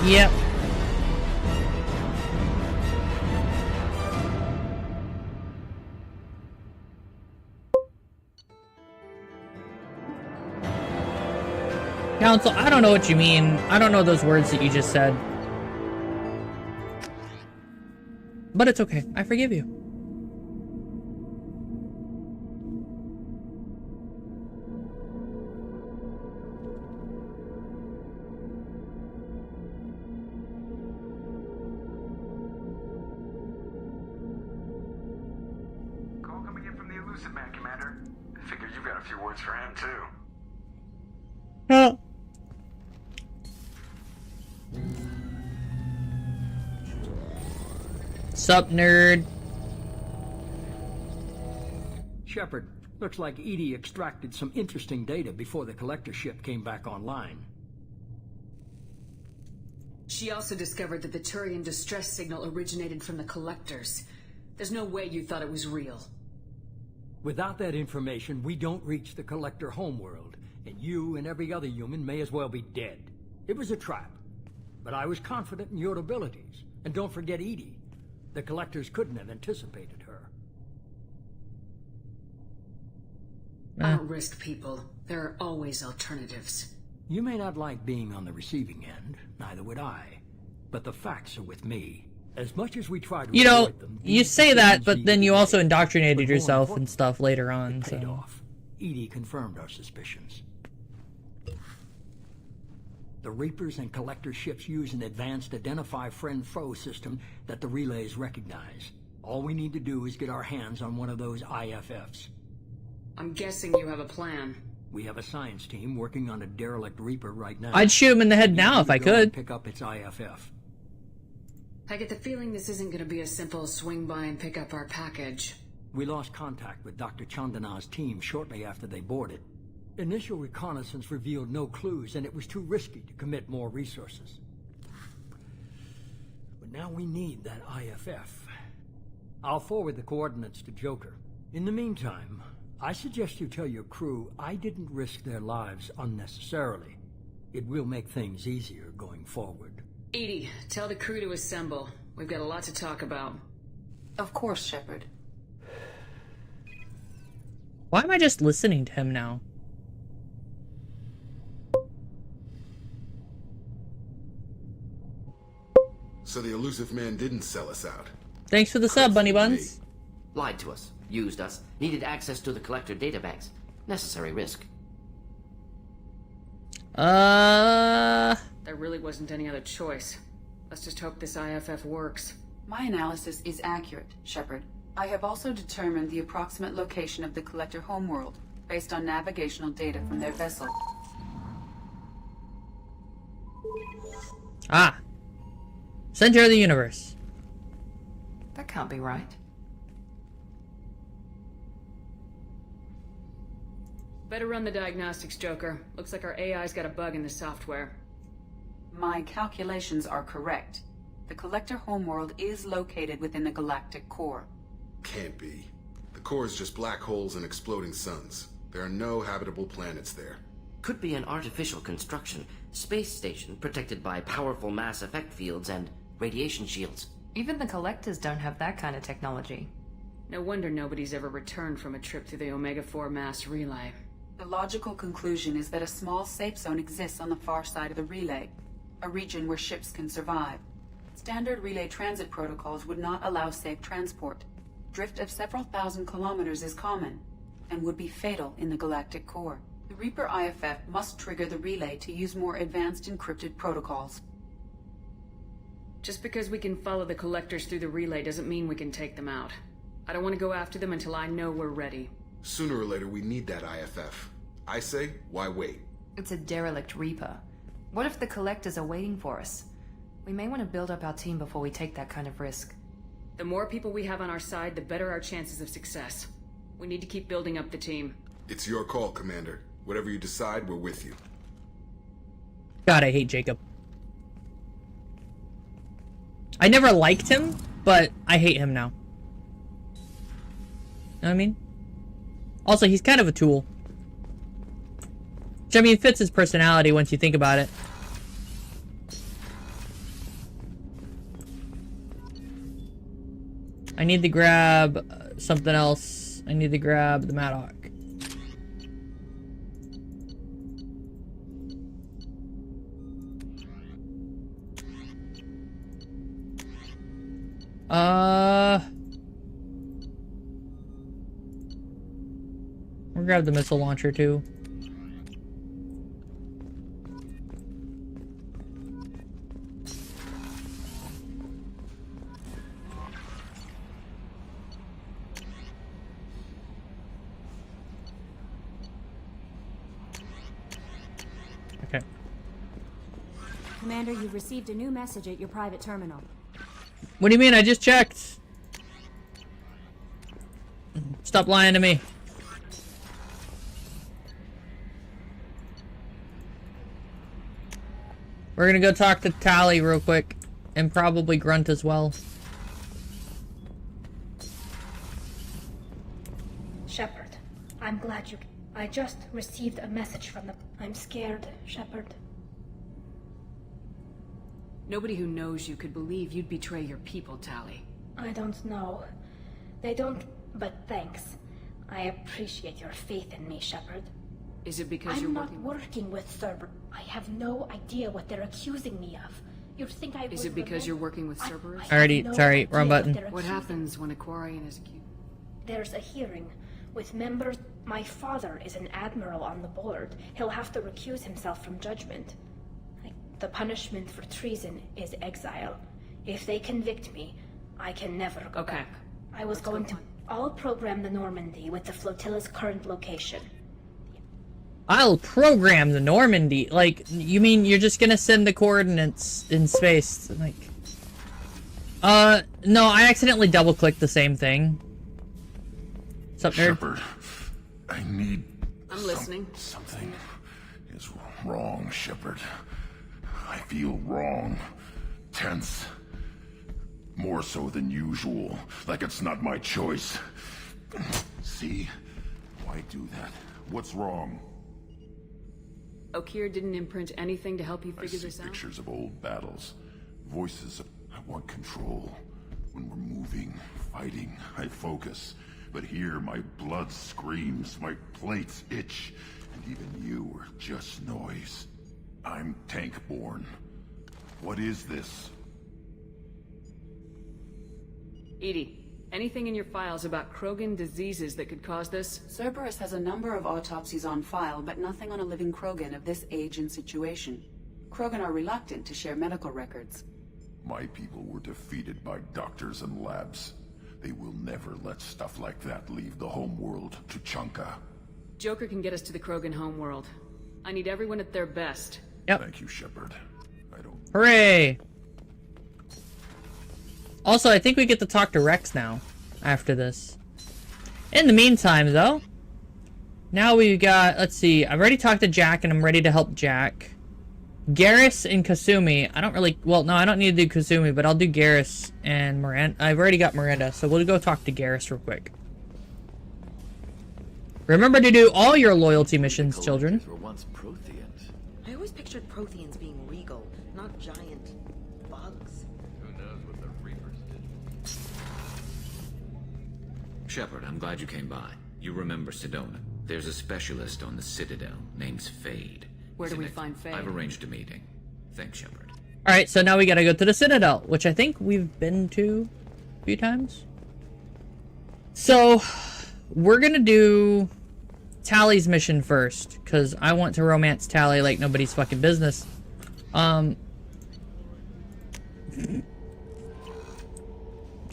yep. Council, I don't know what you mean. I don't know those words that you just said. But it's okay. I forgive you. Call coming in from the Elusive Man, Commander. Figure you've got a few words for him, too. No. Sup, nerd? Shepard, looks like Edie extracted some interesting data before the collector ship came back online. She also discovered that the Turian distress signal originated from the collectors. There's no way you thought it was real. Without that information, we don't reach the collector homeworld, and you and every other human may as well be dead. It was a trap, but I was confident in your abilities. And don't forget Edie. The collectors couldn't have anticipated her. I don't risk people. There are always alternatives. You may not like being on the receiving end, neither would I. But the facts are with me. As much as we try to avoid them, you say that, but then you also indoctrinated yourself and stuff later on, paid so... off. Edie confirmed our suspicions. The Reapers and Collector ships use an advanced identify friend-foe system that the relays recognize. All we need to do is get our hands on one of those IFFs. I'm guessing you have a plan. We have a science team working on a derelict Reaper right now. I'd shoot him in the head now if I could. Pick up its IFF. I get the feeling this isn't going to be a simple swing by and pick up our package. We lost contact with Dr. Chandana's team shortly after they boarded. Initial reconnaissance revealed no clues, and it was too risky to commit more resources. But now we need that IFF. I'll forward the coordinates to Joker. In the meantime, I suggest you tell your crew I didn't risk their lives unnecessarily. It will make things easier going forward. Edie, tell the crew to assemble. We've got a lot to talk about. Of course, Shepard. Why am I just listening to him now? So the Elusive Man didn't sell us out. Thanks for the sub, Bunny Buns. Lied to us, used us, needed access to the collector databanks. Necessary risk. There really wasn't any other choice. Let's just hope this IFF works. My analysis is accurate, Shepard. I have also determined the approximate location of the collector homeworld, based on navigational data from their vessel. Ah. Center of the universe. That can't be right. Better run the diagnostics, Joker. Looks like our AI's got a bug in the software. My calculations are correct. The collector homeworld is located within the galactic core. Can't be. The core is just black holes and exploding suns. There are no habitable planets there. could be an artificial construction, space station protected by powerful mass effect fields and radiation shields. Even the Collectors don't have that kind of technology. No wonder nobody's ever returned from a trip through the Omega-4 mass relay. The logical conclusion is that a small safe zone exists on the far side of the relay, a region where ships can survive. Standard relay transit protocols would not allow safe transport. Drift of several thousand kilometers is common, and would be fatal in the galactic core. The Reaper IFF must trigger the relay to use more advanced encrypted protocols. Just because we can follow the Collectors through the relay doesn't mean we can take them out. I don't want to go after them until I know we're ready. Sooner or later, we need that IFF. I say, why wait? It's a derelict Reaper. What if the Collectors are waiting for us? We may want to build up our team before we take that kind of risk. The more people we have on our side, the better our chances of success. We need to keep building up the team. It's your call, Commander. Whatever you decide, we're with you. God, I hate Jacob. I never liked him, but I hate him now. Know what I mean? Also, he's kind of a tool. Which, I mean, fits his personality once you think about it. I need to grab something else. I need to grab the Maddock. We'll grab the missile launcher too. Okay. Commander, you've received a new message at your private terminal. What do you mean? I just checked. Stop lying to me. We're gonna go talk to Tally real quick. And probably Grunt as well. Shepard, I'm glad you... I just received a message from them. I'm scared, Shepard. Nobody who knows you could believe you'd betray your people, Tally. I don't know. They don't... But thanks. I appreciate your faith in me, Shepard. Is it because I'm not working with Cerberus. I have no idea what they're accusing me of. You'd think I would... Is it because you're working with Cerberus? Already, sorry, wrong button. What happens when a Quarian is accused? There's a hearing with members... My father is an admiral on the board. He'll have to recuse himself from judgment. The punishment for treason is exile. If they convict me, I can never go back. I was going to... I'll program the Normandy with the flotilla's current location. I'll program the Normandy. Like, you mean you're just gonna send the coordinates in space? Like... no, I accidentally double-clicked the same thing. What's up, nerd? Shepard, I need... I'm listening. Something is wrong, Shepard. I feel wrong. Tense. More so than usual. Like it's not my choice. See? Why do that? What's wrong? Okir didn't imprint anything to help you figure this out? Pictures of old battles. Voices of... I want control. When we're moving, fighting, I focus. But here, my blood screams, my plates itch, and even you are just noise. I'm tank-born. What is this? Edie, anything in your files about Krogan diseases that could cause this? Cerberus has a number of autopsies on file, but nothing on a living Krogan of this age and situation. Krogan are reluctant to share medical records. My people were defeated by doctors and labs. They will never let stuff like that leave the homeworld to Chunka. Joker can get us to the Krogan homeworld. I need everyone at their best. Yep. Thank you, Shepard. I don't... Hooray! Also, I think we get to talk to Rex now, after this. In the meantime, though, now we've got, let's see, I've already talked to Jack, and I'm ready to help Jack. Garrus and Kasumi, I don't really, well, no, I don't need to do Kasumi, but I'll do Garrus and Miranda. I've already got Miranda, so we'll go talk to Garrus real quick. Remember to do all your loyalty missions, children. Were once pictured Protheans being regal, not giant bugs. Who knows what the Reapers did? Shepard, I'm glad you came by. You remember Sedona. There's a specialist on the Citadel. Name's Fade. Where do we find Fade? I've arranged a meeting. Thanks, Shepard. Alright, so now we gotta go to the Citadel, which I think we've been to a few times. So, we're gonna do Tally's mission first, because I want to romance Tally like nobody's fucking business.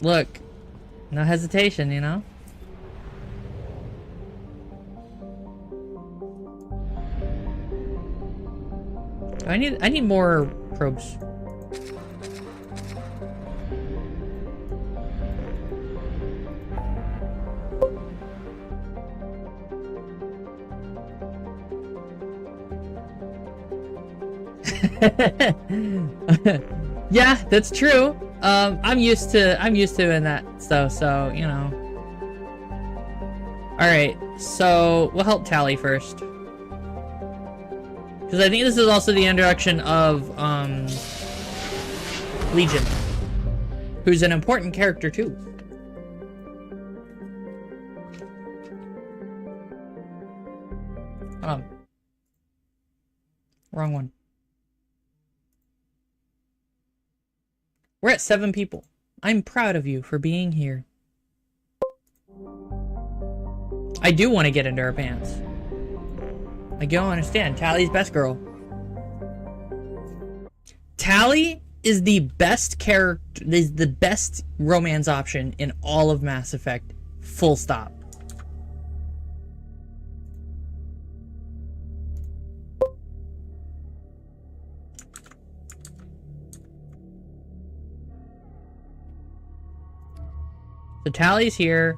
Look, no hesitation, you know? I need more probes. Yeah, that's true. I'm used to in that stuff, so you know. Alright, so we'll help Tally first. Because I think this is also the introduction of Legion, who's an important character too. Wrong one. We're at 7 people. I'm proud of you for being here. I do want to get into her pants. I don't understand. Tally's best girl. Tally is the best character, is the best romance option in all of Mass Effect. Full stop. So Tally's here.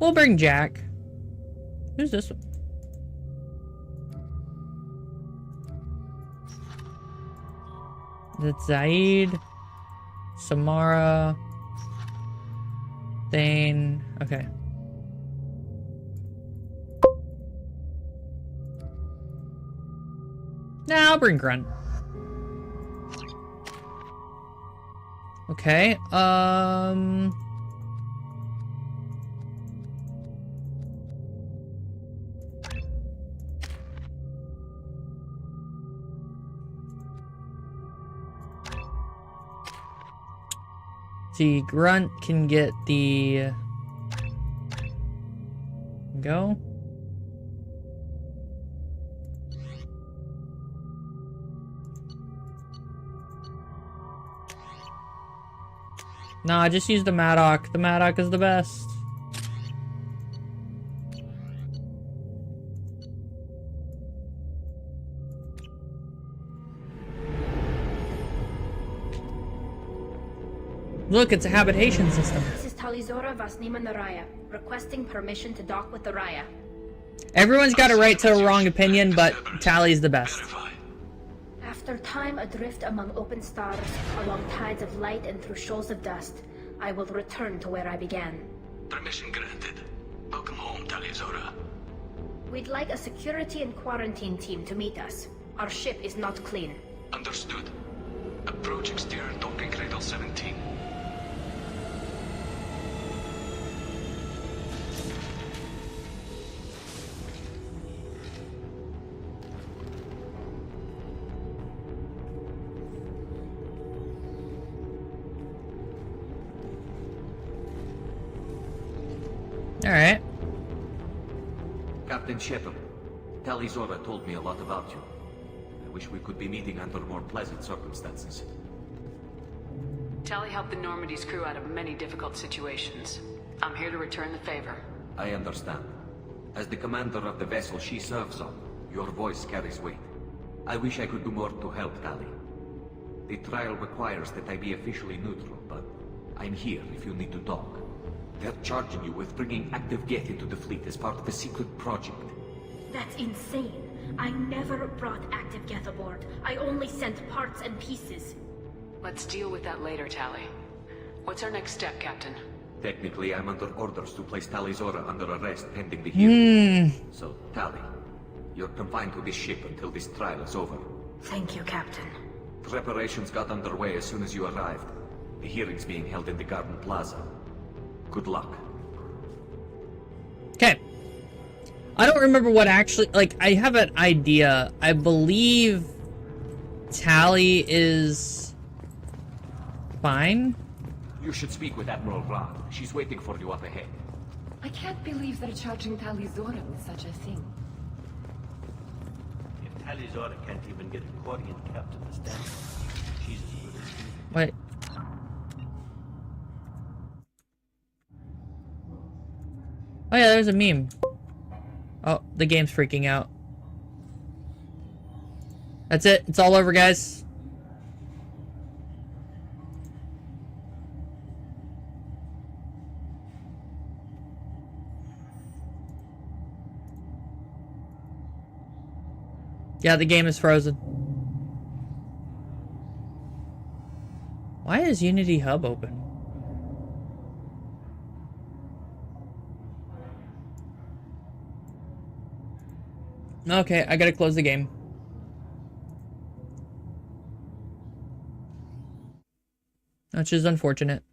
We'll bring Jack. Who's this one? That's Zaid, Samara, Thane. Okay. Nah, I'll bring Grunt. Okay, see, Grunt can get the... Go. Nah, just use the Maddock. The Maddock is the best. Look, it's a habitation system. This is Talizora Vasnima Naraya, requesting permission to dock with the Raya. Everyone's got a right to a wrong opinion, but Tally's the best. After time adrift among open stars, along tides of light and through shoals of dust, I will return to where I began. Permission granted. Welcome home, Talizora. We'd like a security and quarantine team to meet us. Our ship is not clean. Understood. Approach exterior docking cradle 17. Alright. Captain Shepard, Talizora told me a lot about you. I wish we could be meeting under more pleasant circumstances. Tally helped the Normandy's crew out of many difficult situations. I'm here to return the favor. I understand. As the commander of the vessel she serves on, your voice carries weight. I wish I could do more to help Tally. The trial requires that I be officially neutral, but I'm here if you need to talk. They're charging you with bringing active Geth into the fleet as part of a secret project. That's insane. I never brought active Geth aboard. I only sent parts and pieces. Let's deal with that later, Tally. What's our next step, Captain? Technically, I'm under orders to place Talizora under arrest pending the hearing. So, Tally, You're confined to this ship until this trial is over. Thank you, Captain. Preparations got underway as soon as you arrived. The hearing's being held in the Garden Plaza. Good luck. Okay. I don't remember what actually... Like, I have an idea. I believe Tally is fine. You should speak with Admiral Ra. She's waiting for you up ahead. I can't believe they're charging Talizora with such a thing. If Talizora can't even get a Quarian captain to stand up, she's as good as you. Wait. Oh yeah, there's a meme. Oh, the game's freaking out. That's it. It's all over, guys. Yeah, the game is frozen. Why is Unity Hub open? Okay, I gotta close the game. Which is unfortunate.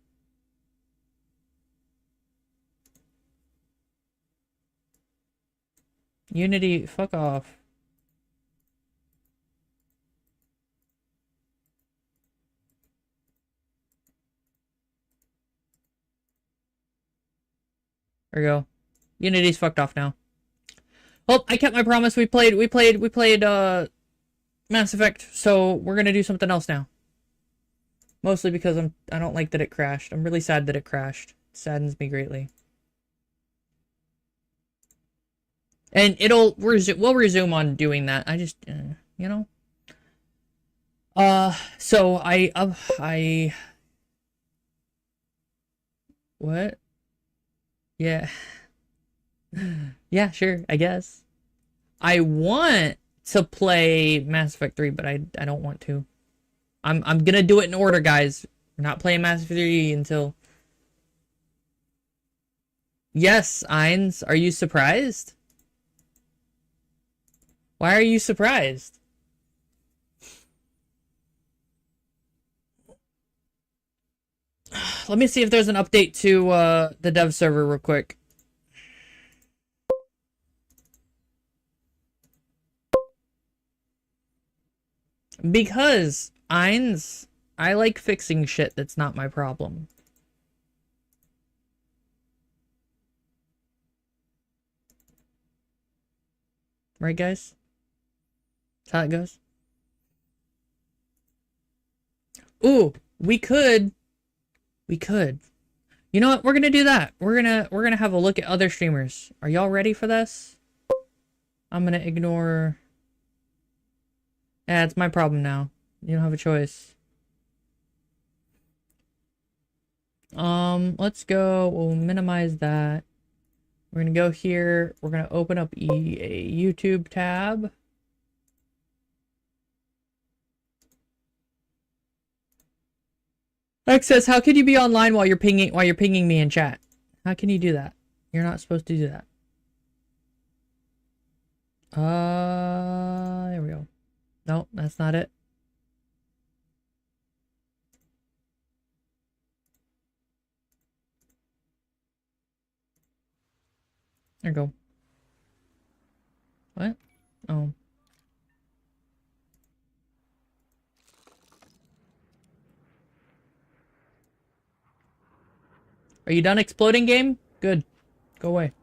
Unity, fuck off. There we go. Unity's fucked off now. Well, I kept my promise. We played Mass Effect, so we're gonna do something else now. Mostly because I don't like that it crashed. I'm really sad that it crashed. It saddens me greatly. And we'll resume on doing that. I just, you know. So what? Yeah. Yeah, sure, I guess. I want to play Mass Effect 3, but I don't want to. I'm gonna do it in order, guys. We're not playing Mass Effect 3 until... Yes, Ainz, are you surprised? Why are you surprised? Let me see if there's an update to the dev server real quick. Because, Ainz, I like fixing shit that's not my problem. Right, guys? That's how it goes. Ooh, we could. You know what? We're gonna do that. We're gonna have a look at other streamers. Are y'all ready for this? I'm gonna ignore... Yeah, it's my problem now. You don't have a choice. Let's go. We'll minimize that. We're gonna go here. We're gonna open up a YouTube tab. X says, "How can you be online while you're pinging me in chat? How can you do that? You're not supposed to do that." There we go. No, that's not it. There we go. What? Oh. Are you done exploding, game? Good. Go away.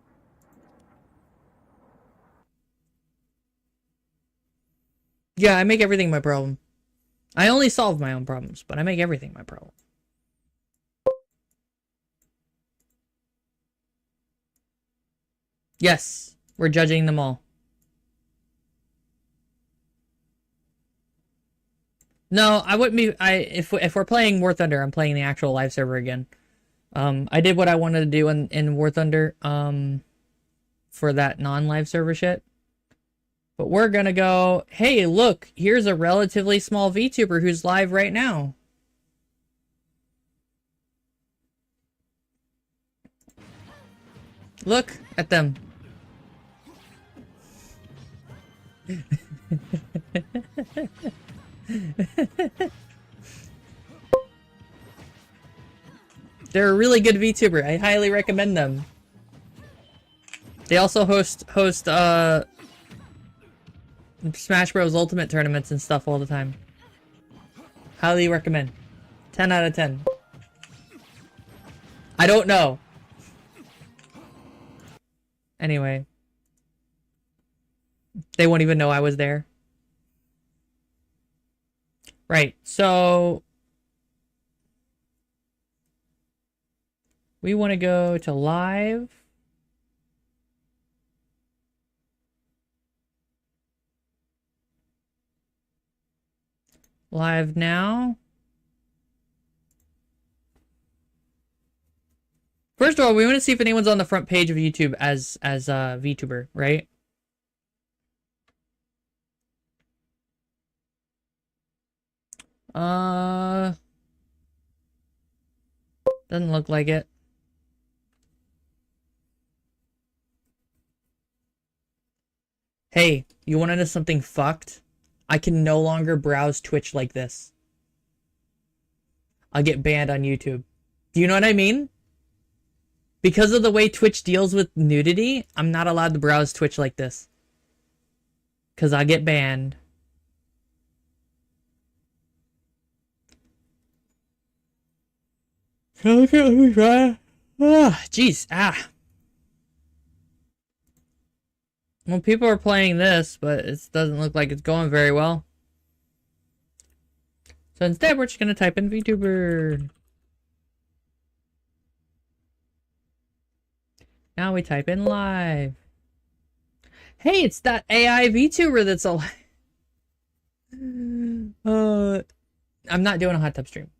Yeah, I make everything my problem. I only solve my own problems, but I make everything my problem. Yes, we're judging them all. No, I wouldn't be. If we're playing War Thunder, I'm playing the actual live server again. I did what I wanted to do in War Thunder, for that non-live server shit. But we're gonna go, hey, look, here's a relatively small VTuber who's live right now. Look at them. They're a really good VTuber. I highly recommend them. They also host Smash Bros. Ultimate tournaments and stuff all the time. Highly recommend. 10 out of 10. I don't know. Anyway. They won't even know I was there. Right, so... we want to go to live. Live now. First of all, we want to see if anyone's on the front page of YouTube as VTuber, right? Doesn't look like it. Hey, you want to know something fucked? I can no longer browse Twitch like this. I'll get banned on YouTube. Do you know what I mean? Because of the way Twitch deals with nudity, I'm not allowed to browse Twitch like this. Because I'll get banned. Okay, let me try. Ah, jeez. Ah. Well, people are playing this, but it doesn't look like it's going very well. So instead, we're just going to type in VTuber. Now we type in live. Hey, it's that AI VTuber that's alive. I'm not doing a hot tub stream.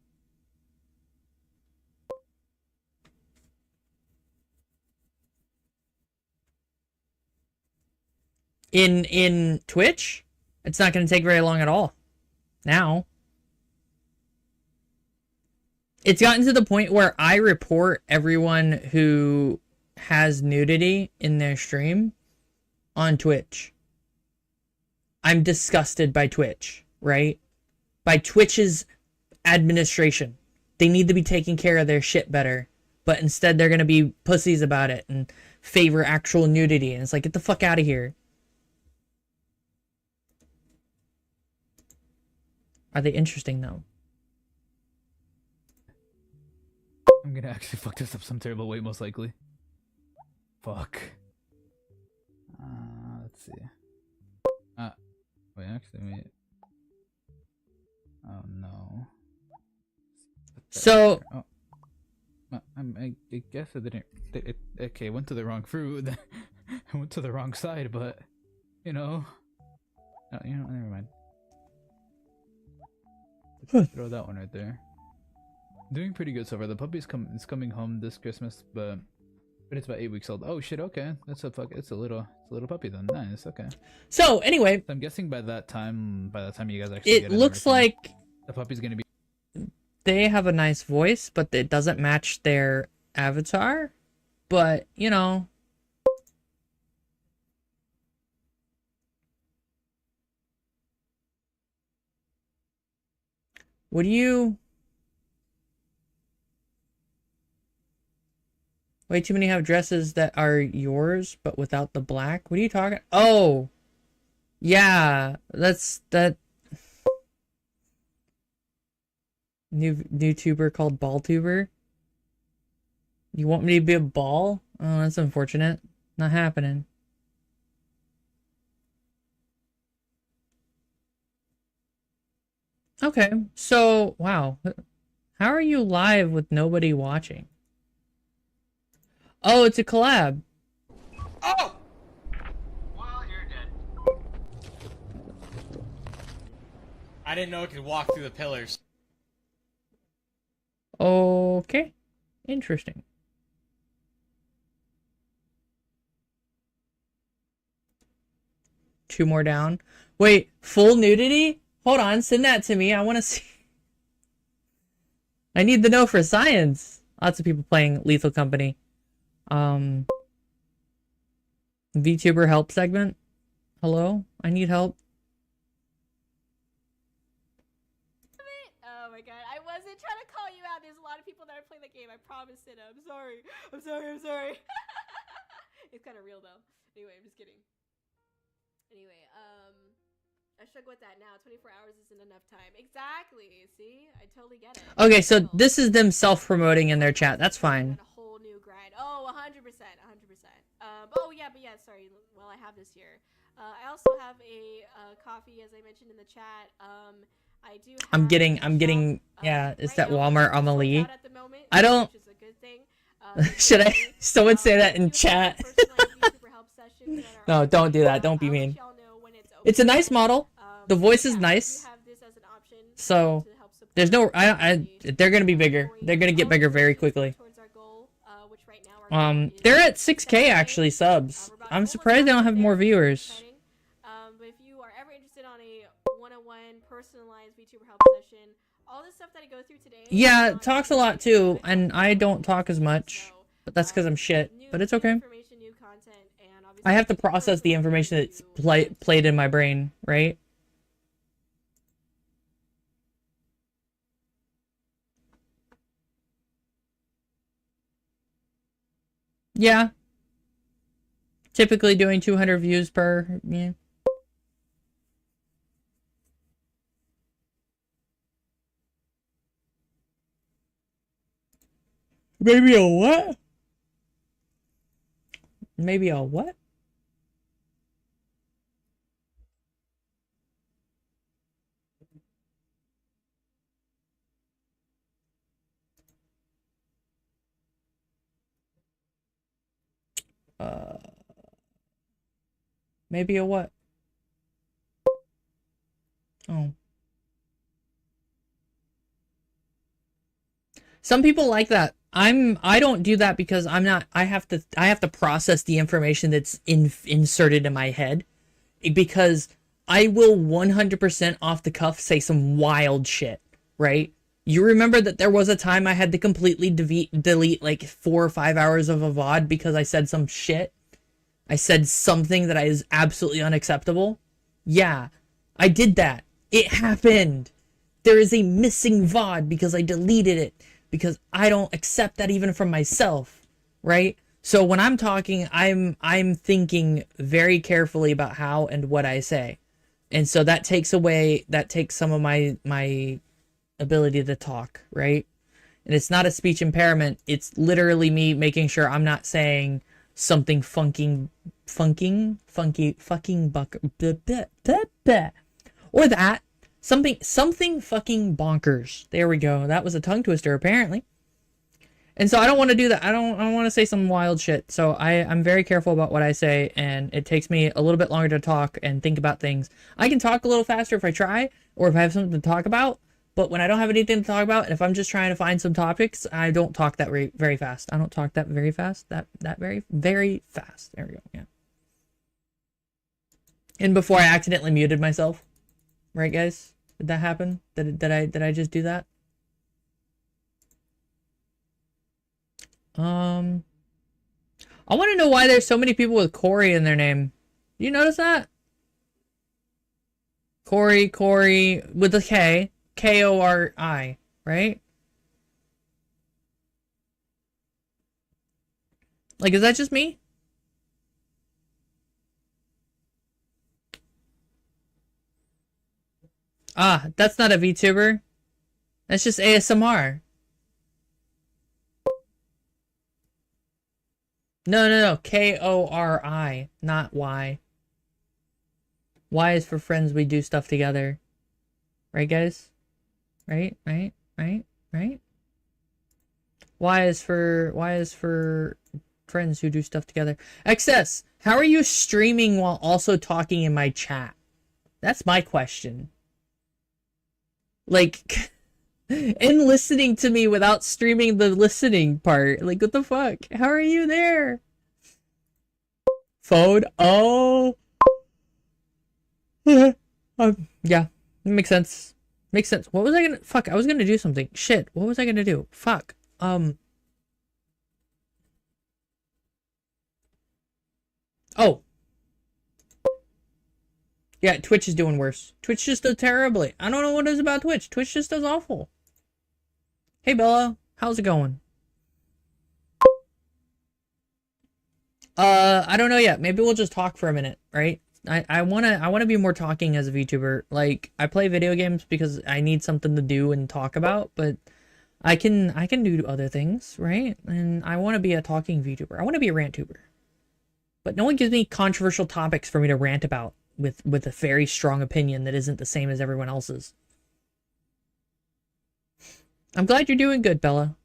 In Twitch, it's not going to take very long at all. Now. It's gotten to the point where I report everyone who has nudity in their stream on Twitch. I'm disgusted by Twitch, right? By Twitch's administration. They need to be taking care of their shit better. But instead they're going to be pussies about it and favor actual nudity. And it's like, get the fuck out of here. Are they interesting though? I'm gonna actually fuck this up some terrible way, most likely. Fuck. Let's see. Wait. Oh no. So. Oh. I guess I didn't. Okay, I went to the wrong fruit. I went to the wrong side, but you know. Never mind. Let's throw that one right there. Doing pretty good so far. The puppy's coming home this Christmas, but it's about 8 weeks old. Oh shit! Okay, it's a little puppy then. Nice. Okay. So anyway, so I'm guessing by that time you guys actually. It looks like the puppy's gonna be. They have a nice voice, but it doesn't match their avatar. But you know. Would you... Way too many have dresses that are yours, but without the black? What are you talking... Oh! Yeah, that's... that... New tuber called Balltuber? You want me to be a ball? Oh, that's unfortunate. Not happening. Okay, so, wow. How are you live with nobody watching? Oh, it's a collab. Oh! Well, you're dead. I didn't know it could walk through the pillars. Okay. Interesting. Two more down. Wait, full nudity? Hold on, send that to me. I want to see. I need to know for science. Lots of people playing Lethal Company. VTuber help segment. Hello? I need help. Oh my god, I wasn't trying to call you out. There's a lot of people that are playing the game. I promise it. I'm sorry. I'm sorry. It's kind of real though. Anyway, I'm just kidding. Anyway, I struggle with that now. 24 hours isn't enough time. Exactly. See? I totally get it. Okay, so this is them self-promoting in their chat. That's fine. A whole new grind. Oh, 100%. 100%. Oh, yeah, but yeah, sorry. Well, I have this here. I also have a coffee, as I mentioned in the chat. I do have I'm getting, yeah, it's that Walmart Amelie. I don't, which is a good thing. should I, someone say that in chat? No, don't do that. Don't be mean. It's a nice model. The voice is nice. So, there's no, they're gonna be bigger. They're gonna get bigger very quickly. They're at 6K actually subs. I'm surprised they don't have more viewers. But if you are ever interested on a one-on-one personalized VTuber help session, all the stuff that I go through today. Yeah, talks a lot too, and I don't talk as much, but that's because I'm shit. But it's okay. I have to process the information that's played in my brain, right? Yeah. Typically doing 200 views per, yeah. Maybe a what? Maybe a what? Maybe a what? Oh. Some people like that. I don't do that because I'm not, I have to process the information that's inserted in my head, because I will 100% off the cuff say some wild shit, right? You remember that there was a time I had to completely delete like 4 or 5 hours of a VOD because I said some shit? I said something that is absolutely unacceptable? Yeah, I did that. It happened. There is a missing VOD because I deleted it, because I don't accept that even from myself, right? So when I'm talking, I'm thinking very carefully about how and what I say. And so that takes some of my ability to talk, right? And it's not a speech impairment. It's literally me making sure I'm not saying something fucking buck, or that something fucking bonkers. There we go. That was a tongue twister apparently. And so I don't want to do that. I don't want to say some wild shit. So I'm very careful about what I say, and it takes me a little bit longer to talk and think about things. I can talk a little faster if I try, or if I have something to talk about. But when I don't have anything to talk about, and if I'm just trying to find some topics, I don't talk that very fast. I don't talk that very fast. That very fast. There we go. Yeah. And before I accidentally muted myself, right, guys? Did that happen? Did I just do that? I want to know why there's so many people with Corey in their name. Do you notice that? Corey with a K. Kori, right? Like, is that just me? Ah, that's not a VTuber. That's just ASMR. No. Kori, not Y. Y is for friends we do stuff together. Right, guys? Right? Y is for friends who do stuff together. XS, how are you streaming while also talking in my chat? That's my question. Like, and listening to me without streaming the listening part. Like, what the fuck? How are you there? Phone? Oh. Yeah, it makes sense. Makes sense. What was I gonna... Fuck, I was gonna do something. Shit, what was I gonna do? Fuck. Oh. Yeah, Twitch is doing worse. Twitch just does terribly. I don't know what it is about Twitch. Twitch just does awful. Hey, Bella. How's it going? I don't know yet. Maybe we'll just talk for a minute, right? I wanna be more talking as a VTuber. Like, I play video games because I need something to do and talk about, but I can do other things, right? And I want to be a talking VTuber. I want to be a rant tuber. But no one gives me controversial topics for me to rant about with a very strong opinion that isn't the same as everyone else's. I'm glad you're doing good, Bella.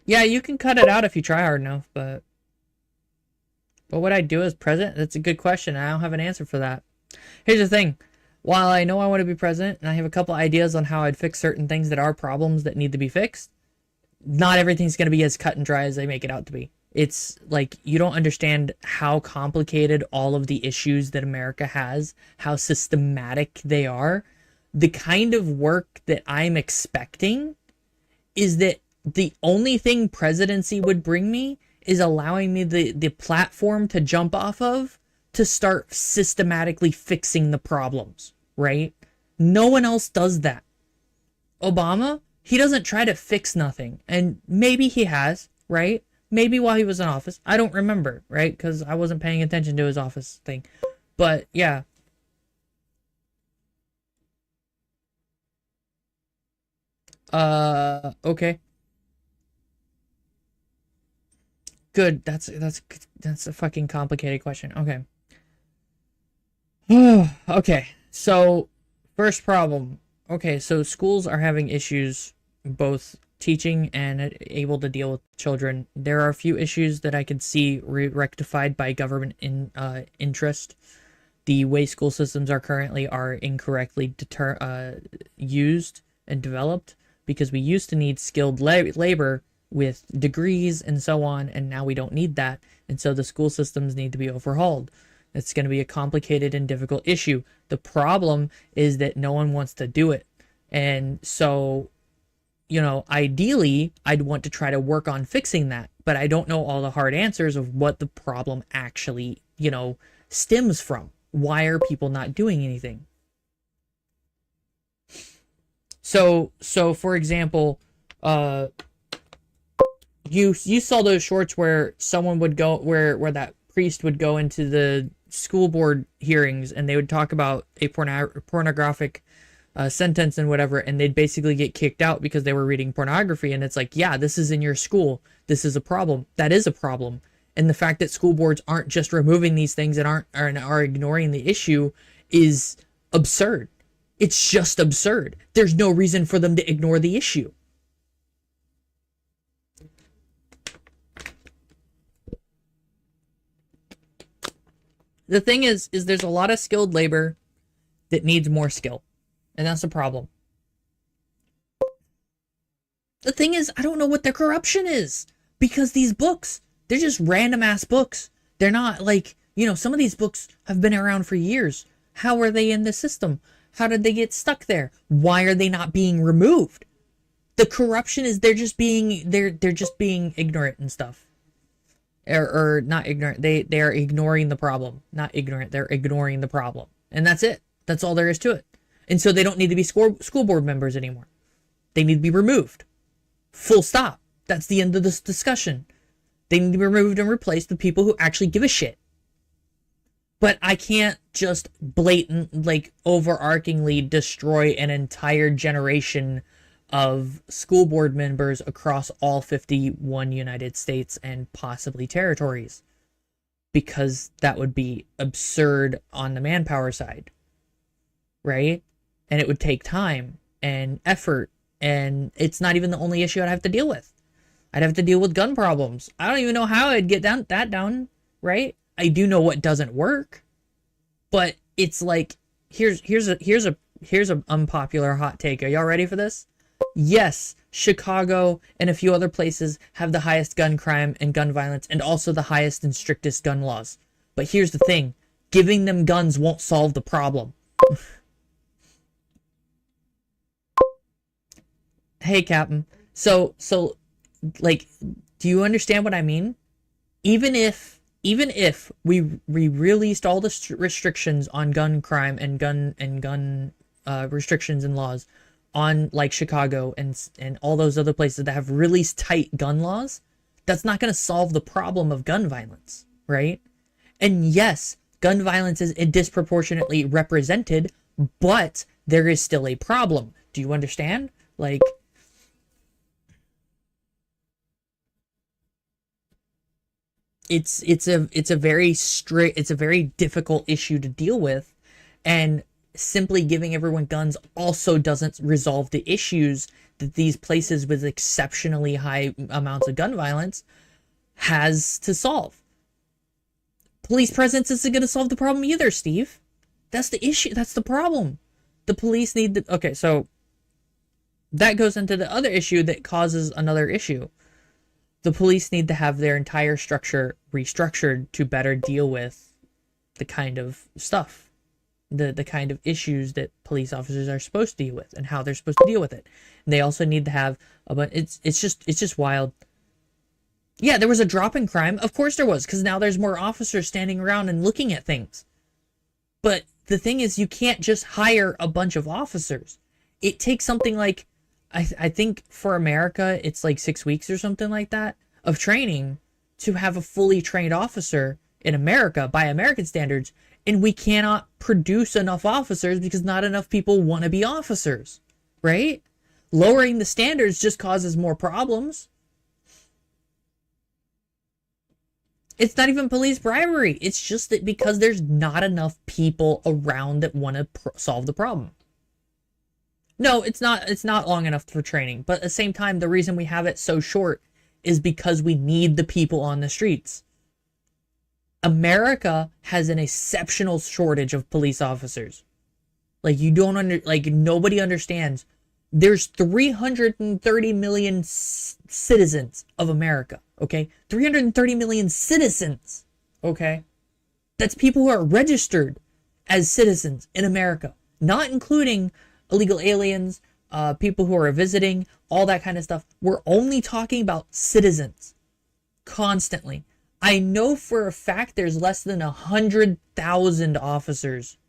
Yeah, you can cut it out if you try hard enough, but what would I do as president? That's a good question. I don't have an answer for that. Here's the thing. While I know I want to be president, and I have a couple ideas on how I'd fix certain things that are problems that need to be fixed, not everything's going to be as cut and dry as they make it out to be. It's like, you don't understand how complicated all of the issues that America has, how systematic they are. The kind of work that I'm expecting is that the only thing presidency would bring me is allowing me the platform to jump off of to start systematically fixing the problems, right? No one else does that. Obama, he doesn't try to fix nothing. And maybe he has, right? Maybe while he was in office. I don't remember, right? Because I wasn't paying attention to his office thing. But, yeah. Okay. Good. That's a fucking complicated question. Okay. Okay. So, first problem. Okay, so schools are having issues both teaching and able to deal with children. There are a few issues that I could see rectified by government interest. The way school systems are currently are incorrectly used and developed, because we used to need skilled labor with degrees and so on, and now we don't need that, and so the school systems need to be overhauled. It's going to be a complicated and difficult issue. The problem is that no one wants to do it. And so, you know, ideally, I'd want to try to work on fixing that. But I don't know all the hard answers of what the problem actually, you know, stems from. Why are people not doing anything? So for example, you saw those shorts where someone would go, where that priest would go into the school board hearings and they would talk about a pornographic sentence and whatever, and they'd basically get kicked out because they were reading pornography. And it's like, yeah, this is in your school. This is a problem. That is a problem. And the fact that school boards aren't just removing these things and are ignoring the issue is absurd. It's just absurd. There's no reason for them to ignore the issue. The thing is there's a lot of skilled labor that needs more skill. And that's the problem. The thing is, I don't know what their corruption is. Because these books, they're just random ass books. They're not like, you know, some of these books have been around for years. How are they in the system? How did they get stuck there? Why are they not being removed? The corruption is they're just being ignorant and stuff. Or not ignorant. They are ignoring the problem. Not ignorant. They're ignoring the problem. And that's it. That's all there is to it. And so they don't need to be school board members anymore. They need to be removed. Full stop. That's the end of this discussion. They need to be removed and replaced with people who actually give a shit. But I can't just blatant, like, overarchingly destroy an entire generation of school board members across all 51 United States and possibly territories. Because that would be absurd on the manpower side. Right? And it would take time and effort. And it's not even the only issue I'd have to deal with. I'd have to deal with gun problems. I don't even know how I'd get that down, right? I do know what doesn't work. But it's like, here's a unpopular hot take. Are y'all ready for this? Yes, Chicago and a few other places have the highest gun crime and gun violence and also the highest and strictest gun laws. But here's the thing. Giving them guns won't solve the problem. Hey, Captain. So, like, do you understand what I mean? Even if even if we released all the restrictions on gun crime and gun restrictions and laws on like Chicago and all those other places that have really tight gun laws, that's not going to solve the problem of gun violence, right? And yes, gun violence is disproportionately represented, but there is still a problem. Do you understand? Like, it's a very difficult issue to deal with, and simply giving everyone guns also doesn't resolve the issues that these places with exceptionally high amounts of gun violence has to solve. Police presence isn't going to solve the problem either, Steve. That's the issue. That's the problem. The police need the... Okay, so that goes into the other issue that causes another issue. The police need to have their entire structure restructured to better deal with the kind of stuff, the kind of issues that police officers are supposed to deal with and how they're supposed to deal with it. And they also need to have it's just wild. Yeah, there was a drop in crime. Of course there was, because now there's more officers standing around and looking at things. But the thing is, you can't just hire a bunch of officers. It takes something like, I think for America, it's like 6 weeks or something like that of training to have a fully trained officer in America by American standards. And we cannot produce enough officers because not enough people want to be officers, right? Lowering the standards just causes more problems. It's not even police bribery. It's just that because there's not enough people around that want to solve the problem. No, it's not long enough for training. But at the same time, the reason we have it so short is because we need the people on the streets. America has an exceptional shortage of police officers. Like, nobody understands. There's 330 million citizens of America, okay? 330 million citizens, okay? That's people who are registered as citizens in America, not including illegal aliens, people who are visiting, all that kind of stuff. We're only talking about citizens constantly. I know for a fact there's less than 100,000 officers.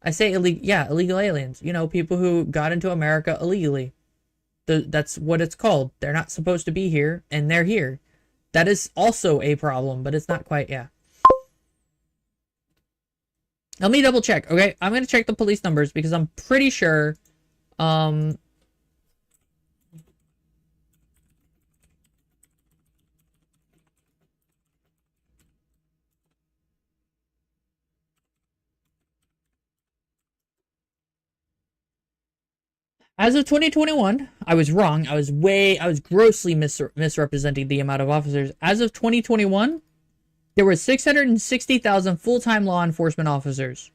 I say illegal aliens. You know, people who got into America illegally. That's what it's called. They're not supposed to be here, and they're here. That is also a problem, but it's not quite, yeah. Let me double check, okay? I'm going to check the police numbers because I'm pretty sure, as of 2021, I was wrong. I was grossly misrepresenting the amount of officers. As of 2021, there were 660,000 full-time law enforcement officers.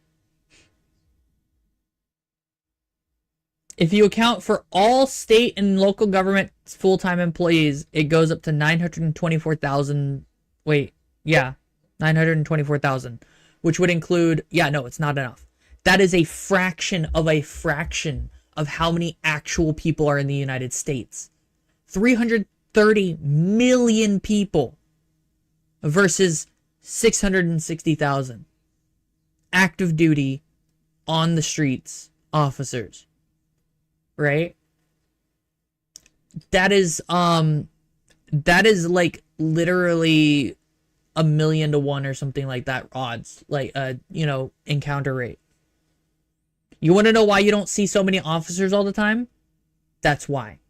If you account for all state and local government full-time employees, it goes up to 924,000. Wait, yeah, 924,000, which would include, yeah, no, it's not enough. That is a fraction of how many actual people are in the United States. 330 million people versus 660,000 active duty on the streets officers, right? That is like literally 1,000,000 to 1 or something like that odds, like encounter rate. You want to know why you don't see so many officers all the time? That's why.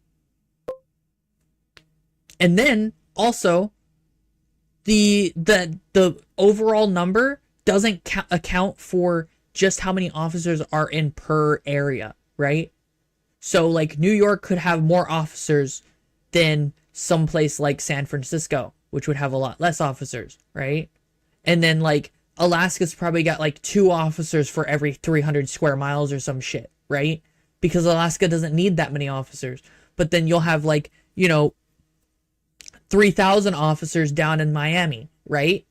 And then also the overall number doesn't account for just how many officers are in per area, right? So like New York could have more officers than someplace like San Francisco, which would have a lot less officers, right? And then like Alaska's probably got like 2 officers for every 300 square miles or some shit, right? Because Alaska doesn't need that many officers. But then you'll have like, 3,000 officers down in Miami, right?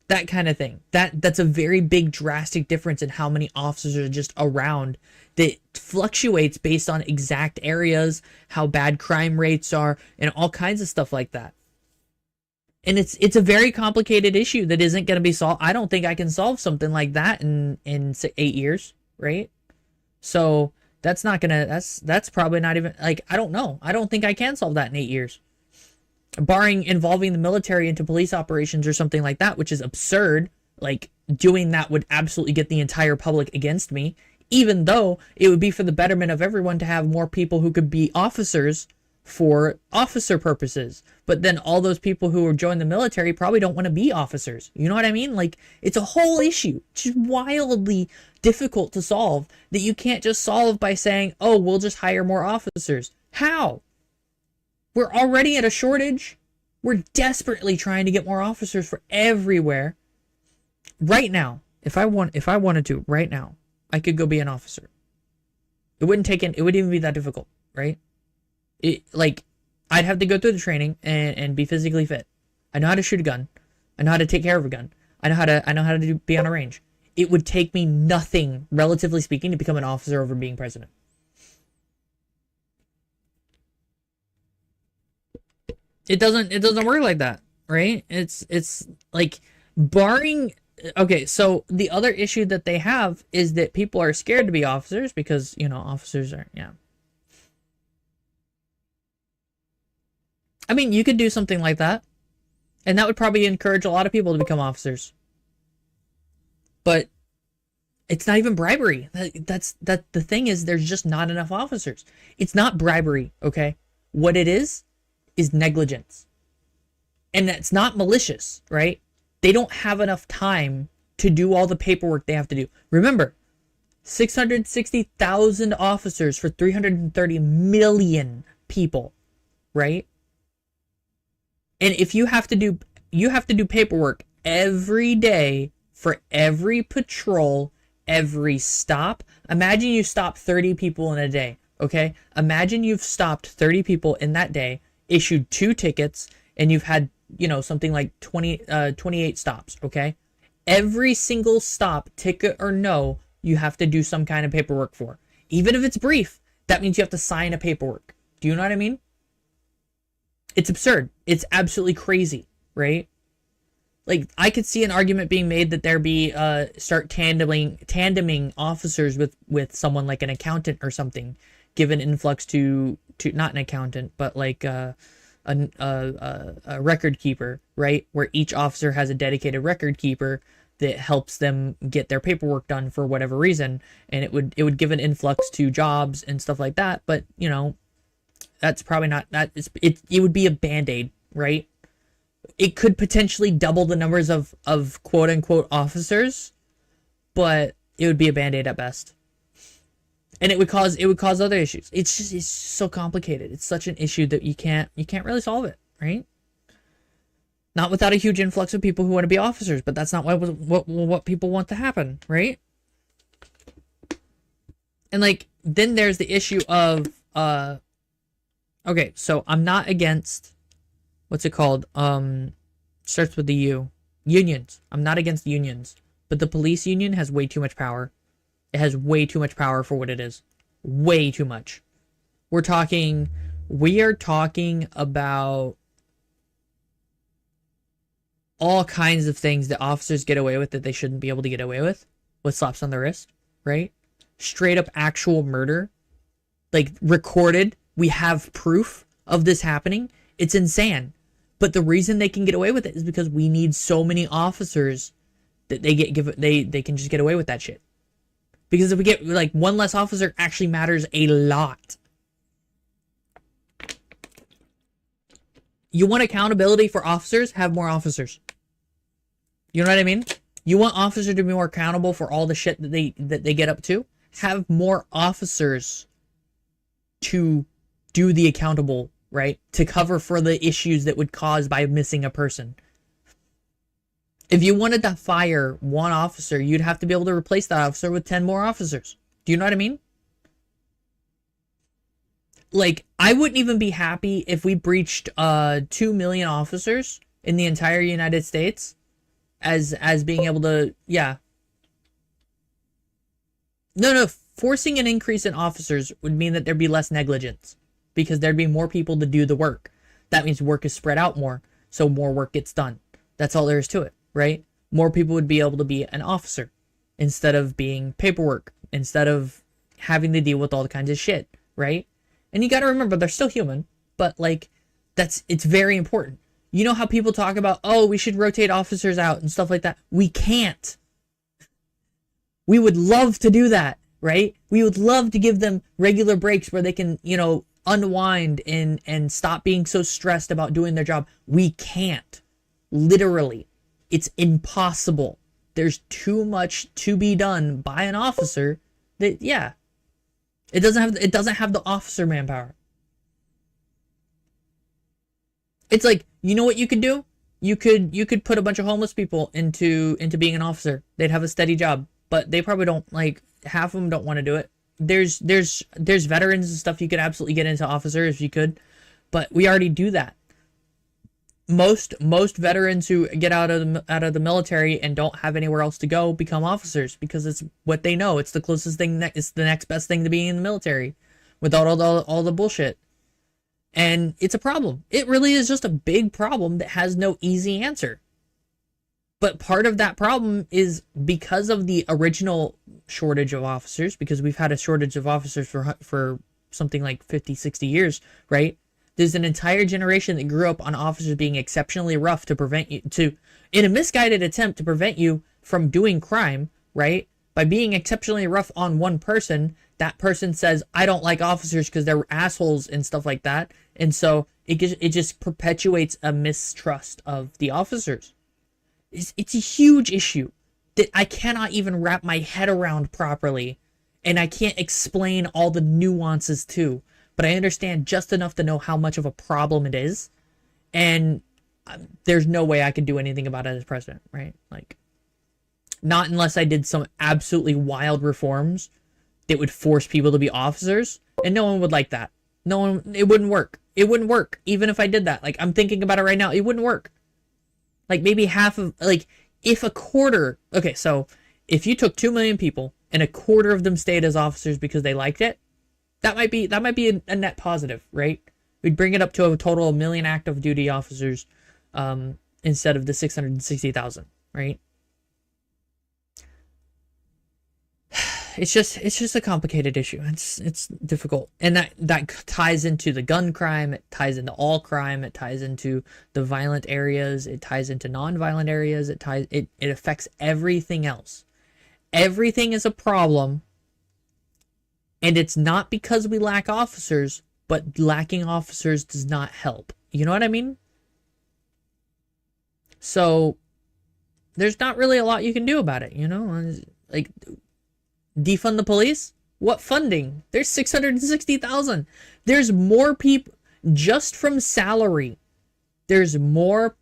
That kind of thing. That's a very big drastic difference in how many officers are just around. That fluctuates based on exact areas, how bad crime rates are, and all kinds of stuff like that. And it's a very complicated issue that isn't going to be solved. I don't think I can solve something like that in 8 years, right? So that's not gonna, that's probably not even, like, I don't know. I don't think I can solve that in 8 years. Barring involving the military into police operations or something like that, which is absurd. Like, doing that would absolutely get the entire public against me, even though it would be for the betterment of everyone to have more people who could be officers for officer purposes. But then all those people who are join the military probably don't want to be officers. You know what I mean? Like, it's a whole issue. It's just wildly difficult to solve that you can't just solve by saying, oh, we'll just hire more officers. How? We're already at a shortage. We're desperately trying to get more officers for everywhere. Right now, if I wanted to, right now, I could go be an officer. It wouldn't even be that difficult, right? I'd have to go through the training and be physically fit. I know how to shoot a gun. I know how to take care of a gun. I know how to be on a range. It would take me nothing, relatively speaking, to become an officer over being president. It doesn't work like that, right? It's like, barring, okay, so the other issue that they have is that people are scared to be officers because, you know, officers are, yeah. I mean, you could do something like that, and that would probably encourage a lot of people to become officers. But it's not even bribery. That's the thing is, there's just not enough officers. It's not bribery, okay? What it is negligence. And that's not malicious, right? They don't have enough time to do all the paperwork they have to do. Remember, 660,000 officers for 330 million people, right? And if you have to do paperwork every day for every patrol, every stop. Imagine you stop 30 people in a day, okay? Imagine you've stopped 30 people in that day, issued 2 tickets, and you've had, you know, something like 28 stops, okay? Every single stop, ticket or no, you have to do some kind of paperwork for. Even if it's brief, that means you have to sign a paperwork. Do you know what I mean? It's absurd. It's absolutely crazy, right? Like, I could see an argument being made that there be, start tandeming officers with someone like an accountant or something, give an influx to not an accountant, but like, a record keeper, right? Where each officer has a dedicated record keeper that helps them get their paperwork done for whatever reason, and it would give an influx to jobs and stuff like that. But, you know, that's probably not that. It would be a band-aid, right? It could potentially double the numbers of quote unquote officers, but it would be a band-aid at best. And it would cause other issues. It's so complicated. It's such an issue that you can't really solve it, right? Not without a huge influx of people who want to be officers, but that's not what people want to happen, right? And like, then there's the issue of okay, so I'm not against, what's it called? Starts with the U. Unions. I'm not against unions, but the police union has way too much power. It has way too much power for what it is. Way too much. We are talking about all kinds of things that officers get away with that they shouldn't be able to get away with slaps on the wrist, right? Straight up actual murder. Like, recorded. We have proof of this happening. It's insane. But the reason they can get away with it is because we need so many officers that they can just get away with that shit. Because if we get, like, one less officer actually matters a lot. You want accountability for officers? Have more officers. You know what I mean? You want officers to be more accountable for all the shit that they get up to? Have more officers to do the accountable, right? To cover for the issues that would cause by missing a person. If you wanted to fire one officer, you'd have to be able to replace that officer with 10 more officers. Do you know what I mean? Like, I wouldn't even be happy if we breached 2 million officers in the entire United States as being able to, yeah. No, forcing an increase in officers would mean that there'd be less negligence because there'd be more people to do the work. That means work is spread out more. so more work gets done. That's all there is to it, right? More people would be able to be an officer instead of being paperwork, instead of having to deal with all the kinds of shit, right? And you got to remember, they're still human, but like, it's very important. You know how people talk about, oh, we should rotate officers out and stuff like that? We can't. We would love to do that, right? We would love to give them regular breaks where they can, you know, unwind and stop being so stressed about doing their job. We can't. Literally. It's impossible. There's too much to be done by an officer that, yeah. It doesn't have the officer manpower. It's like, you know what you could do? You could put a bunch of homeless people into being an officer. They'd have a steady job, but they probably don't, like, half of them don't want to do it. There's veterans and stuff you could absolutely get into officers if you could, but we already do that. Most veterans who get out of the military and don't have anywhere else to go become officers because it's what they know. It's the closest thing. It's the next best thing to being in the military, without all the bullshit. And it's a problem. It really is just a big problem that has no easy answer. But part of that problem is because of the original shortage of officers, because we've had a shortage of officers for something like 50, 60 years, right? There's an entire generation that grew up on officers being exceptionally rough to prevent you in a misguided attempt to prevent you from doing crime, right? By being exceptionally rough on one person, that person says, I don't like officers because they're assholes and stuff like that. And so it just perpetuates a mistrust of the officers. It's a huge issue that I cannot even wrap my head around properly. And I can't explain all the nuances too. But I understand just enough to know how much of a problem it is. And there's no way I could do anything about it as president, right? Like, not unless I did some absolutely wild reforms that would force people to be officers. And no one would like that. No one, it wouldn't work. It wouldn't work. Even if I did that. Like, I'm thinking about it right now. It wouldn't work. Like, maybe half of, like, if a quarter, okay, so if you took 2 million people and a quarter of them stayed as officers because they liked it, that might be a net positive, right? We'd bring it up to a total of 1 million active duty officers instead of the 660,000, right? It's just a complicated issue. It's difficult, and that ties into the gun crime. It ties into all crime. It ties into the violent areas. It ties into non-violent areas. It affects everything else. Everything is a problem. And it's not because we lack officers, but lacking officers does not help. You know what I mean? So there's not really a lot you can do about it, you know? Like, defund the police? What funding? There's 660,000. There's more people just from salary. There's more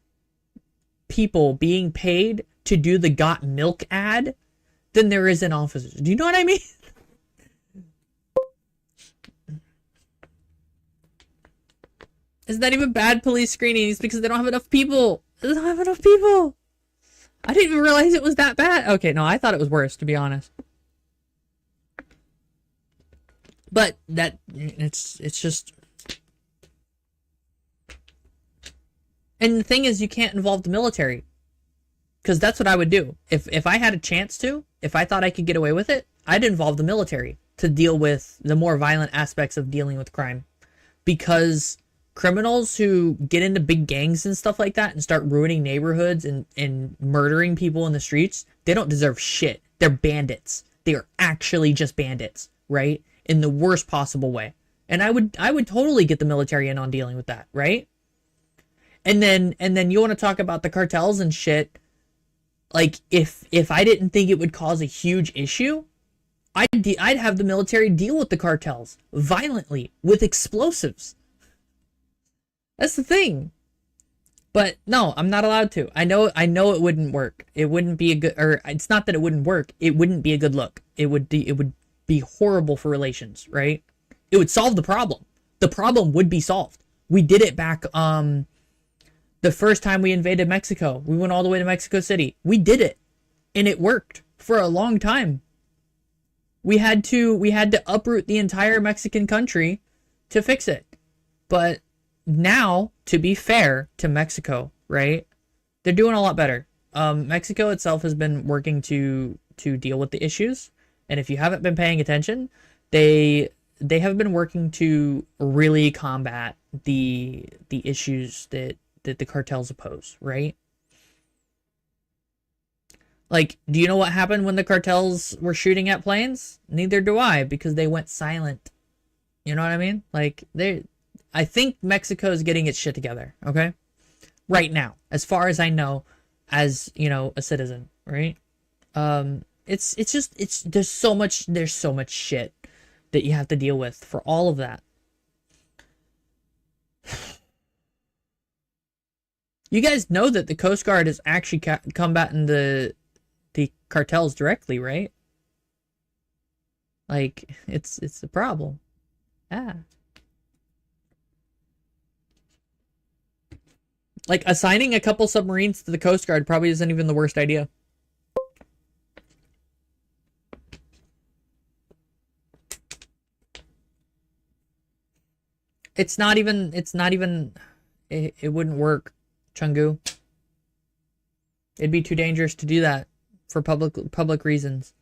people being paid to do the Got Milk ad than there is in officers. Do you know what I mean? It's not even bad police screenings because they don't have enough people. They don't have enough people. I didn't even realize it was that bad. Okay, no, I thought it was worse, to be honest. But it's just... And the thing is, you can't involve the military. Because that's what I would do. If I had a chance to, if I thought I could get away with it, I'd involve the military to deal with the more violent aspects of dealing with crime. Because criminals who get into big gangs and stuff like that and start ruining neighborhoods and murdering people in the streets, they don't deserve shit. They're bandits. They are actually just bandits, right? In the worst possible way. And I would totally get the military in on dealing with that, right? And then you want to talk about the cartels and shit. Like, if I didn't think it would cause a huge issue, I'd have the military deal with the cartels violently with explosives. That's the thing. But no, I'm not allowed to. I know it wouldn't work. It wouldn't be a good, or it's not that it wouldn't work. It wouldn't be a good look. It would be horrible for relations, right? It would solve the problem. The problem would be solved. We did it back the first time we invaded Mexico. We went all the way to Mexico City. We did it. And it worked for a long time. We had to uproot the entire Mexican country to fix it. But now, to be fair to Mexico, right? They're doing a lot better. Mexico itself has been working to deal with the issues, and if you haven't been paying attention, they have been working to really combat the issues that the cartels oppose, right? Like, do you know what happened when the cartels were shooting at planes? Neither do I, because they went silent. You know what I mean? Like, I think Mexico is getting its shit together, okay? Right now, as far as I know, as, you know, a citizen, right? There's so much shit that you have to deal with for all of that. You guys know that the Coast Guard is actually combating the cartels directly, right? Like, it's a problem. Ah. Like, assigning a couple submarines to the Coast Guard probably isn't even the worst idea. It wouldn't work, Chungu. It'd be too dangerous to do that for public reasons.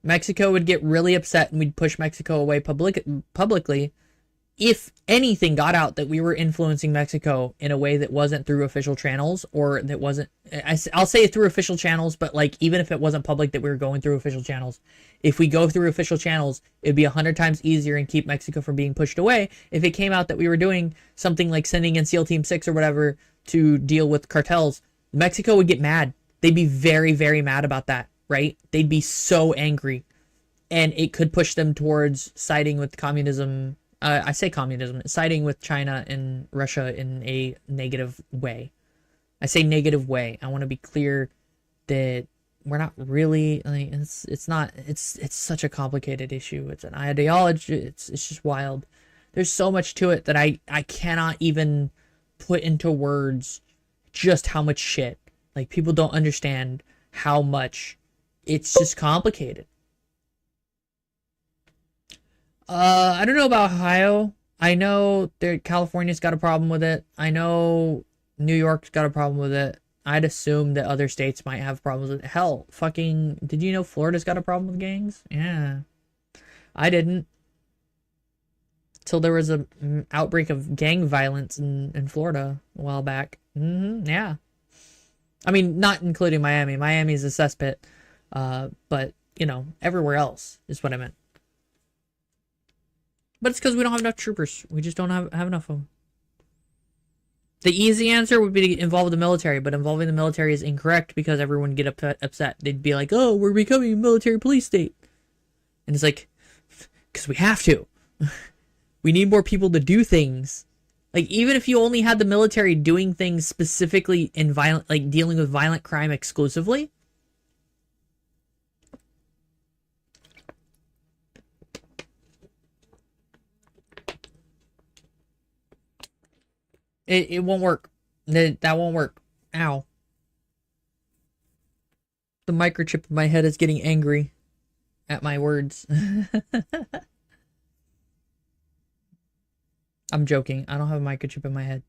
Mexico would get really upset and we'd push Mexico away publicly if anything got out that we were influencing Mexico in a way that wasn't through official channels, or that wasn't, I'll say through official channels, but like, even if it wasn't public that we were going through official channels, if we go through official channels, it'd be 100 times easier and keep Mexico from being pushed away if it came out that we were doing something like sending in SEAL Team 6 or whatever to deal with cartels. Mexico would get mad. They'd be very, very mad about that, right? They'd be so angry. And it could push them towards siding with communism. I say communism, siding with China and Russia in a negative way. I say negative way. I want to be clear that we're not really, like, it's such a complicated issue. It's an ideology. It's just wild. There's so much to it that I cannot even put into words just how much shit. Like, people don't understand how much it's just complicated. I don't know about Ohio. I know California's got a problem with it. I know New York's got a problem with it. I'd assume that other states might have problems with it. Hell, fucking, did you know Florida's got a problem with gangs? Yeah. I didn't. Till there was an outbreak of gang violence in Florida a while back. Yeah. I mean, not including Miami. Miami's a cesspit. But, you know, everywhere else is what I meant. But it's because we don't have enough troopers. We just don't have enough of them. The easy answer would be to involve the military, but involving the military is incorrect because everyone would get upset. They'd be like, oh, we're becoming a military police state. And it's like, because we have to. We need more people to do things. Like, even if you only had the military doing things specifically in violent, like dealing with violent crime exclusively, it won't work. That won't work. Ow. The microchip in my head is getting angry at my words. I'm joking. I don't have a microchip in my head.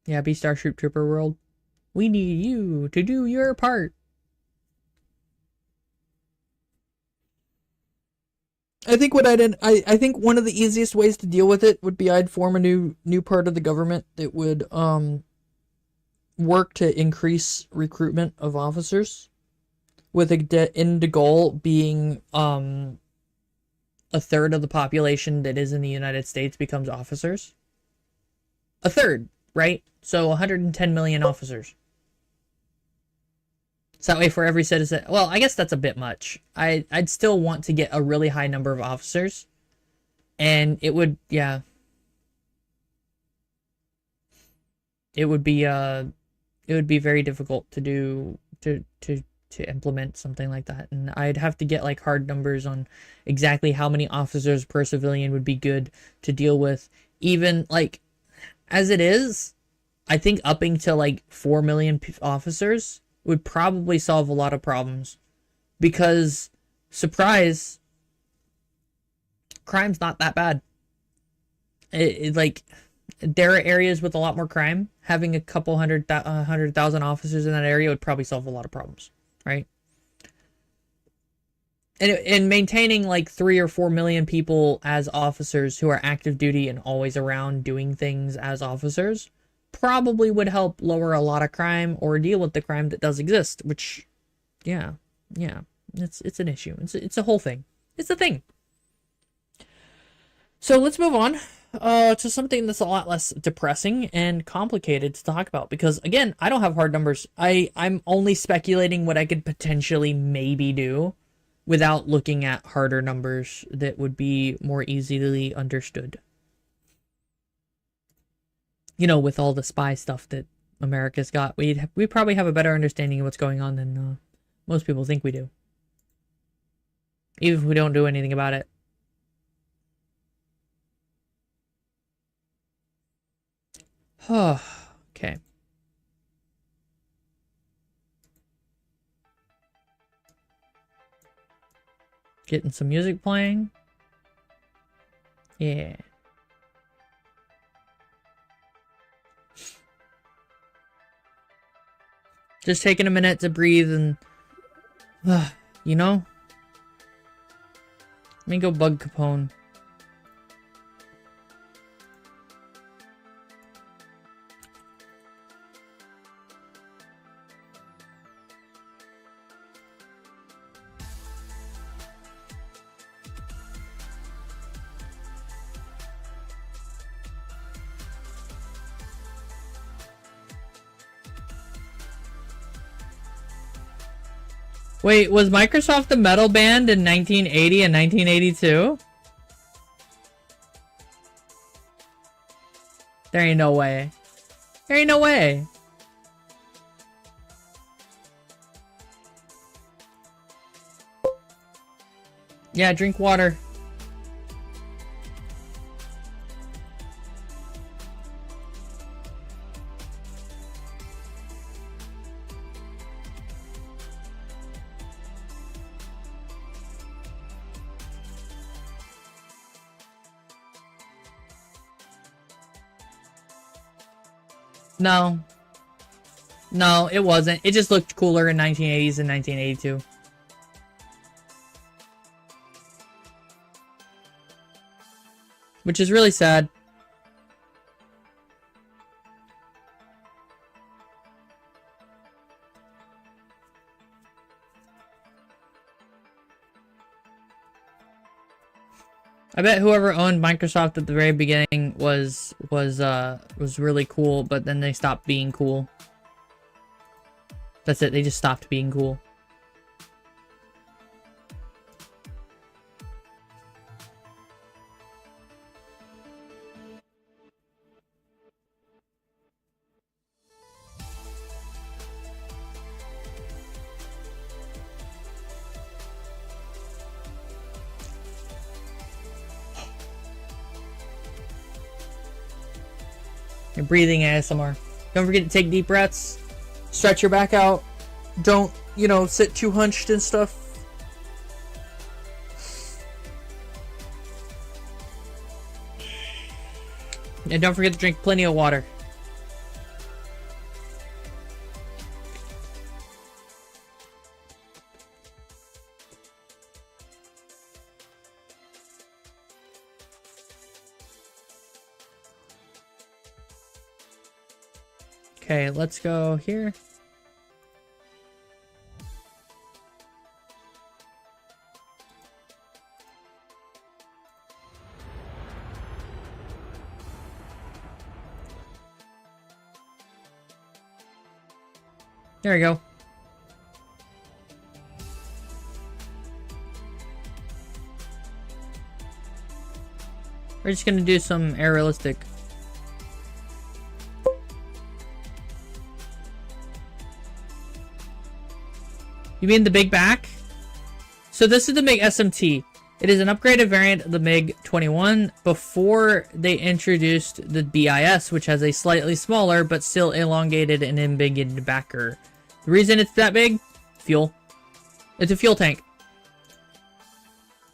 Yeah, be Starship Trooper World. We need you to do your part. I think I think one of the easiest ways to deal with it would be I'd form a new part of the government that would work to increase recruitment of officers, with a end goal being a third of the population that is in the United States becomes officers. A third, right? So 110 million officers. So that way for every citizen, well, I guess that's a bit much. I'd still want to get a really high number of officers. And it would, yeah. It would be very difficult to do, to implement something like that. And I'd have to get like hard numbers on exactly how many officers per civilian would be good to deal with. Even like, as it is, I think upping to like 4 million officers would probably solve a lot of problems, because surprise, crime's not that bad. Like, there are areas with a lot more crime. Having a couple 100,000 officers in that area would probably solve a lot of problems, right? And maintaining like 3 or 4 million people as officers who are active duty and always around doing things as officers probably would help lower a lot of crime or deal with the crime that does exist, which, yeah, it's an issue. It's a whole thing. It's a thing. So let's move on to something that's a lot less depressing and complicated to talk about, because again, I don't have hard numbers. I'm only speculating what I could potentially maybe do without looking at harder numbers that would be more easily understood. You know, with all the spy stuff that America's got, we probably have a better understanding of what's going on than most people think we do. Even if we don't do anything about it. Okay. Getting some music playing. Yeah. Just taking a minute to breathe and, you know? Let me go bug Capone. Wait, was Microsoft the metal band in 1980 and 1982? There ain't no way. There ain't no way. Yeah, drink water. No. No, it wasn't. It just looked cooler in 1980s and 1982. Which is really sad. I bet whoever owned Microsoft at the very beginning was really cool, but then they stopped being cool. That's it, they just stopped being cool. You're breathing ASMR. Don't forget to take deep breaths. Stretch your back out. Don't, you know, sit too hunched and stuff. And don't forget to drink plenty of water. Okay, let's go here. There we go. We're just gonna do some air realistic. You mean the big back? So this is the MiG SMT. It is an upgraded variant of the MiG-21 before they introduced the BIS, which has a slightly smaller but still elongated and embiggened backer. The reason it's that big? Fuel. It's a fuel tank.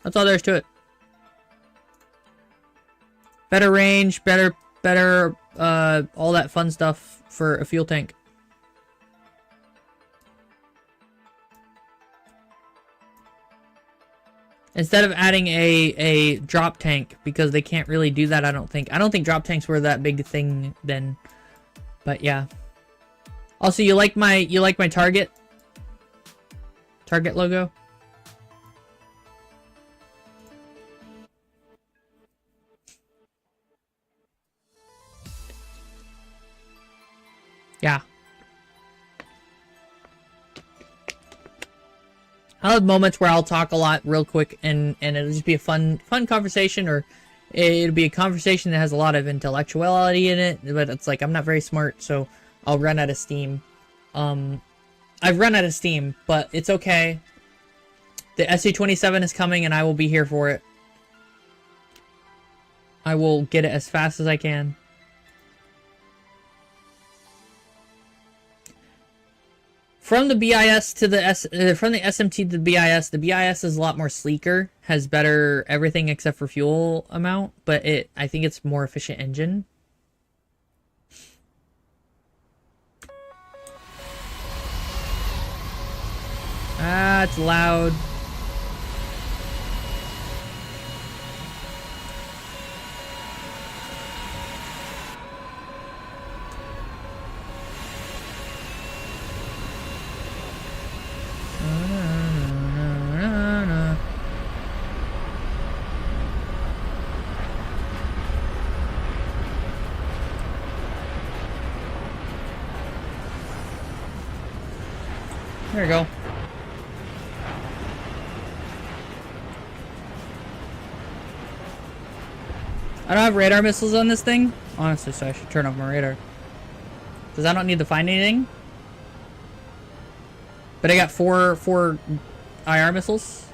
That's all there is to it. Better range, better, all that fun stuff for a fuel tank. Instead of adding a drop tank, because they can't really do that, I don't think. I don't think drop tanks were that big a thing then. But yeah. Also, you like my target logo? Yeah. I'll have moments where I'll talk a lot real quick and it'll just be a fun conversation, or it'll be a conversation that has a lot of intellectuality in it, but it's like I'm not very smart, so I'll run out of steam. I've run out of steam, but it's okay. The SC-27 is coming and I will be here for it. I will get it as fast as I can. From the BIS to the from the SMT to the BIS is a lot more sleeker, has better everything except for fuel amount, but I think it's more efficient engine. Ah, it's loud. There we go. I don't have radar missiles on this thing, honestly, so I should turn off my radar. Because I don't need to find anything. But I got four IR missiles.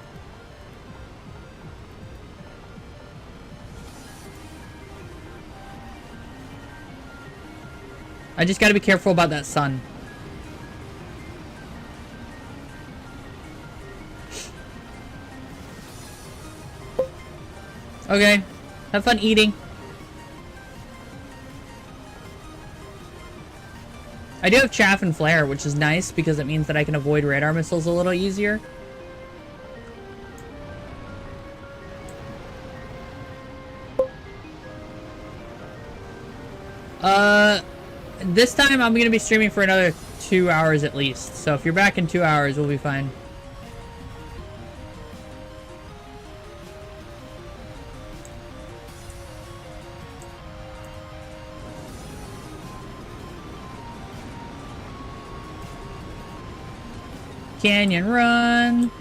I just gotta be careful about that sun. Okay. Have fun eating. I do have chaff and flare, which is nice because it means that I can avoid radar missiles a little easier. This time I'm going to be streaming for another 2 hours at least. So if you're back in 2 hours, we'll be fine. Canyon run.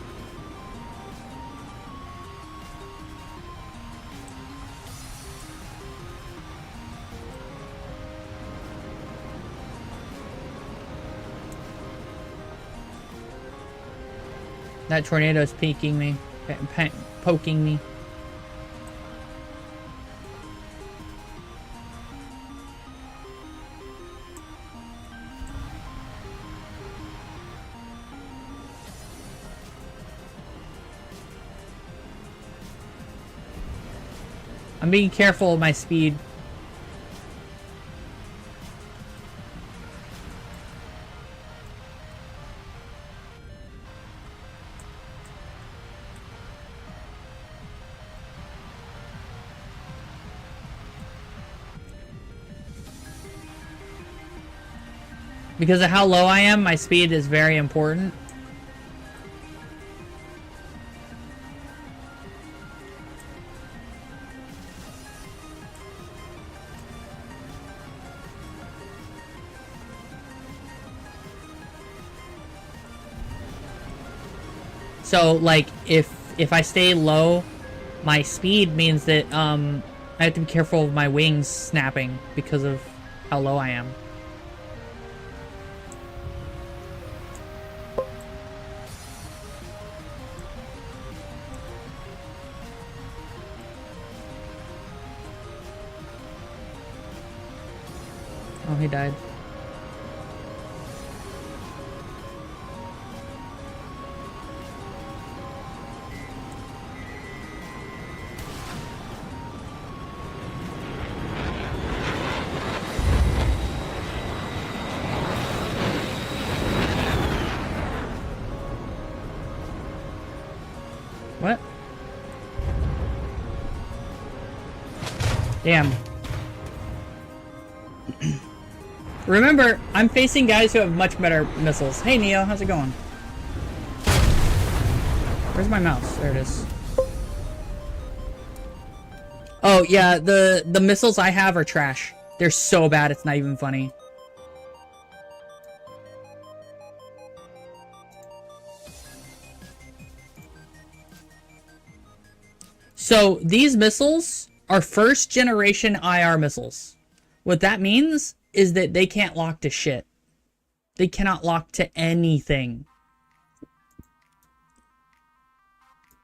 That tornado's peeking me, poking me. I'm being careful of my speed. Because of how low I am, my speed is very important. So, like, if I stay low, my speed means that, I have to be careful of my wings snapping because of how low I am. Oh, he died. What? Damn. Remember, I'm facing guys who have much better missiles. Hey Neo, how's it going? Where's my mouse? There it is. Oh yeah, the missiles I have are trash. They're so bad, it's not even funny. So these missiles are first generation IR missiles. What that means is that they can't lock to shit. They cannot lock to anything.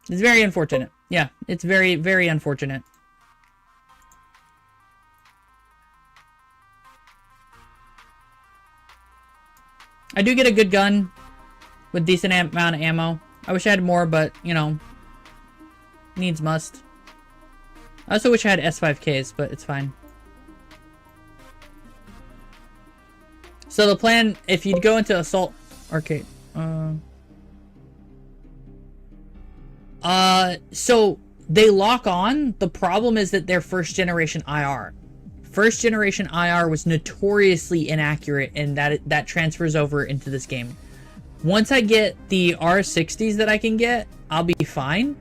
It's very unfortunate. Yeah, it's very, very unfortunate. I do get a good gun with decent amount of ammo. I wish I had more, but, you know, needs must. I also wish I had S5Ks, but it's fine. So the plan, if you'd go into Assault Arcade, so they lock on. The problem is that they're first generation IR. First generation IR was notoriously inaccurate, and that transfers over into this game. Once I get the R60s that I can get, I'll be fine,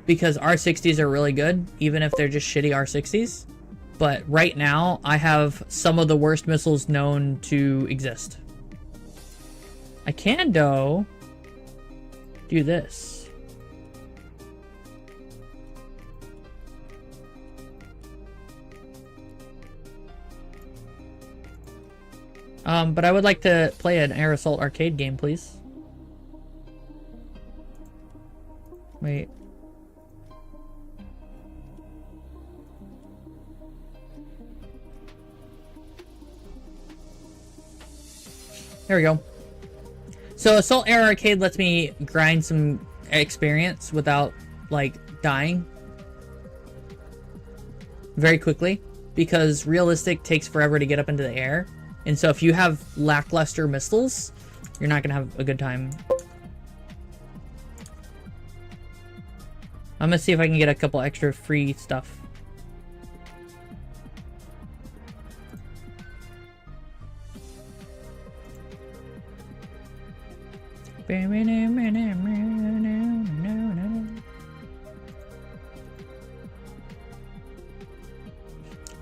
because R60s are really good, even if they're just shitty R60s. But right now, I have some of the worst missiles known to exist. I can, though, do this. But I would like to play an Air Assault arcade game, please. Wait. There we go. So Assault Air Arcade lets me grind some experience without, like, dying very quickly, because realistic takes forever to get up into the air. And so if you have lackluster missiles, you're not gonna have a good time. I'm gonna see if I can get a couple extra free stuff.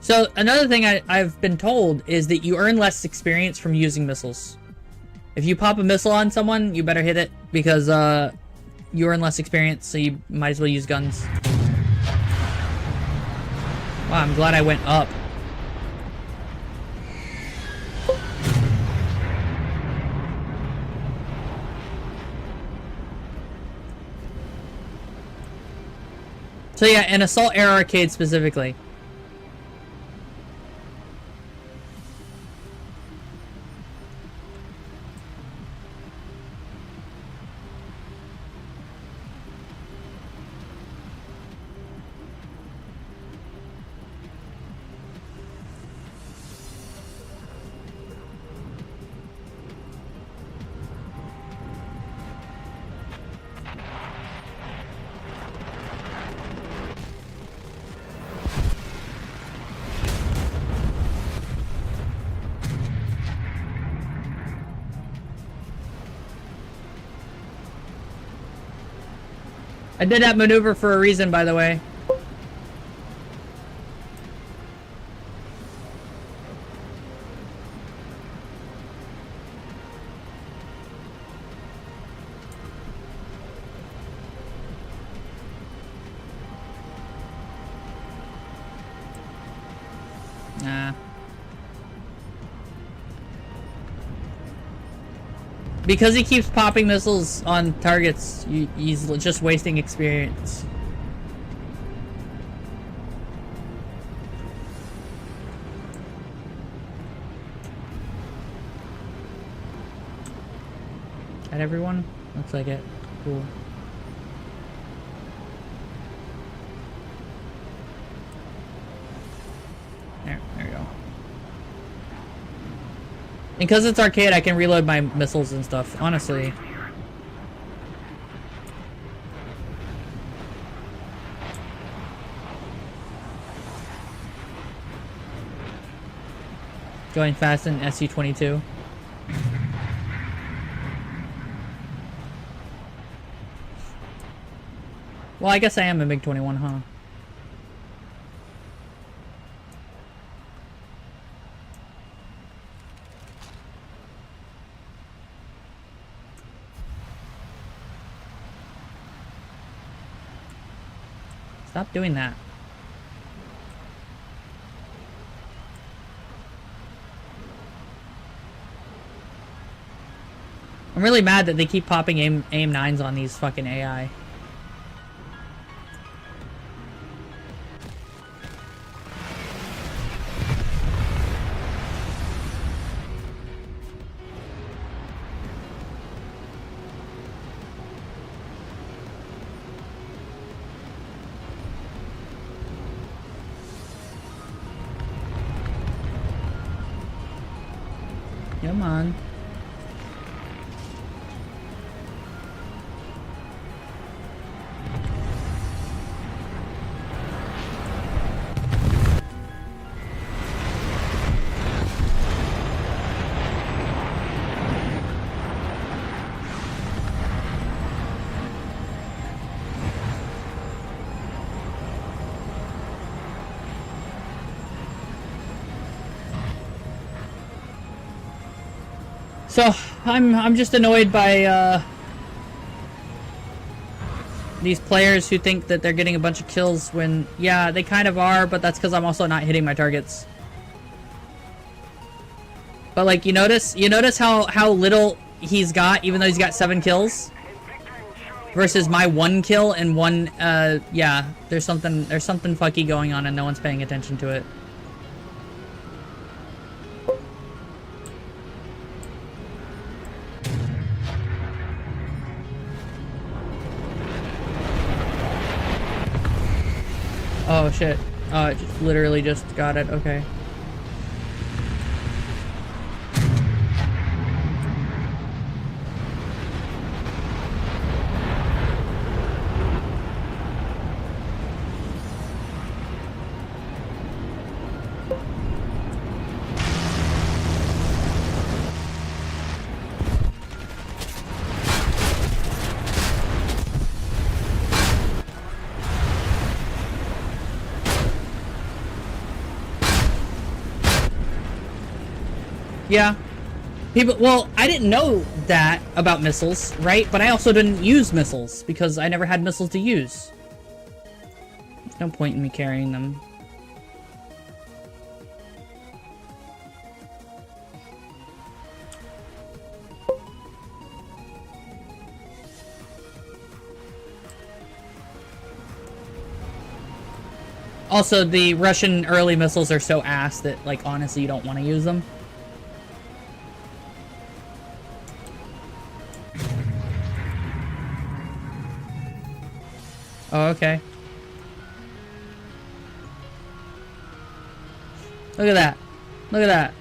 So another thing I've been told is that you earn less experience from using missiles. If you pop a missile on someone, you better hit it, because you earn less experience, so you might as well use guns. Wow, I'm glad I went up. So yeah, an Assault Air Arcade specifically. I did that maneuver for a reason, by the way. Nah. Because he keeps popping missiles on targets, he's just wasting experience. At everyone? Looks like it. Cool. There we go. And because it's arcade, I can reload my missiles and stuff, honestly. Going fast in SU-22. Well, I guess I am a MiG-21, huh? Stop doing that. I'm really mad that they keep popping aim 9s on these fucking AI. Come on. So, I'm just annoyed by, these players who think that they're getting a bunch of kills when, yeah, they kind of are, but that's because I'm also not hitting my targets. But, like, you notice how little he's got, even though he's got 7 kills? Versus my 1 kill and 1, yeah, there's something fucky going on and no one's paying attention to it. Oh shit. Oh, it just literally just got it. Okay. Yeah. People, well, I didn't know that about missiles, right? But I also didn't use missiles because I never had missiles to use. There's no point in me carrying them. Also, the Russian early missiles are so ass that, like, honestly, you don't want to use them. Oh, okay. Look at that. Look at that.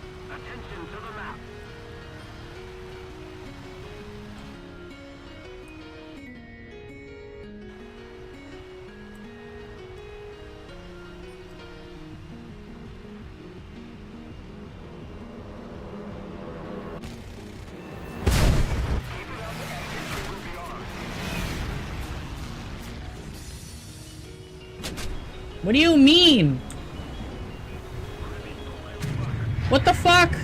What do you mean? What the fuck?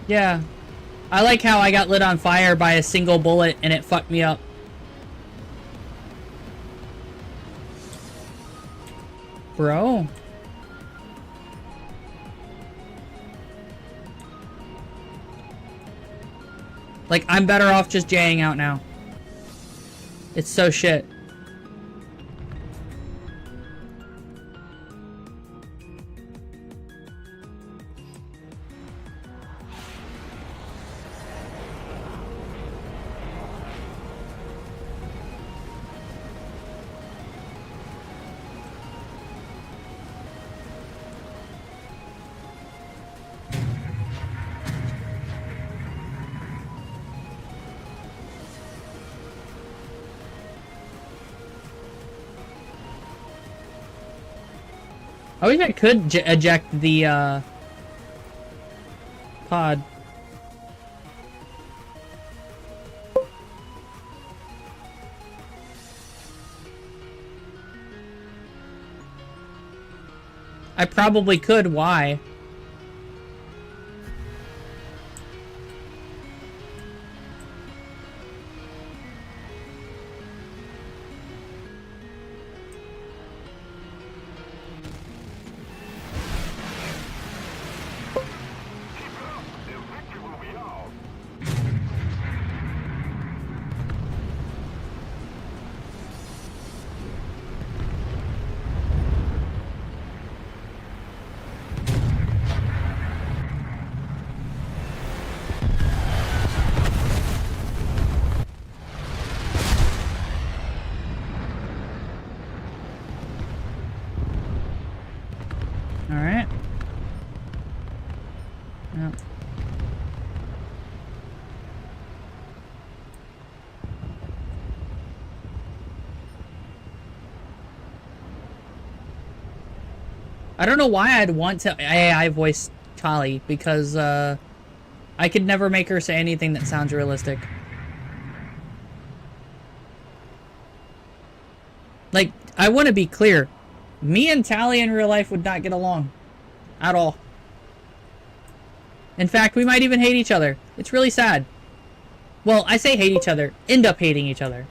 Yeah. I like how I got lit on fire by a single bullet and it fucked me up. Bro. Like, I'm better off just Jaying out now. It's so shit. wish I could eject the, pod. I probably could. Why? Alright. Yep. I don't know why I'd want to AI voice Tali, because I could never make her say anything that sounds realistic. Like, I want to be clear. Me and Tali in real life would not get along. At all. In fact, we might even hate each other. It's really sad. Well, I say hate each other. End up hating each other.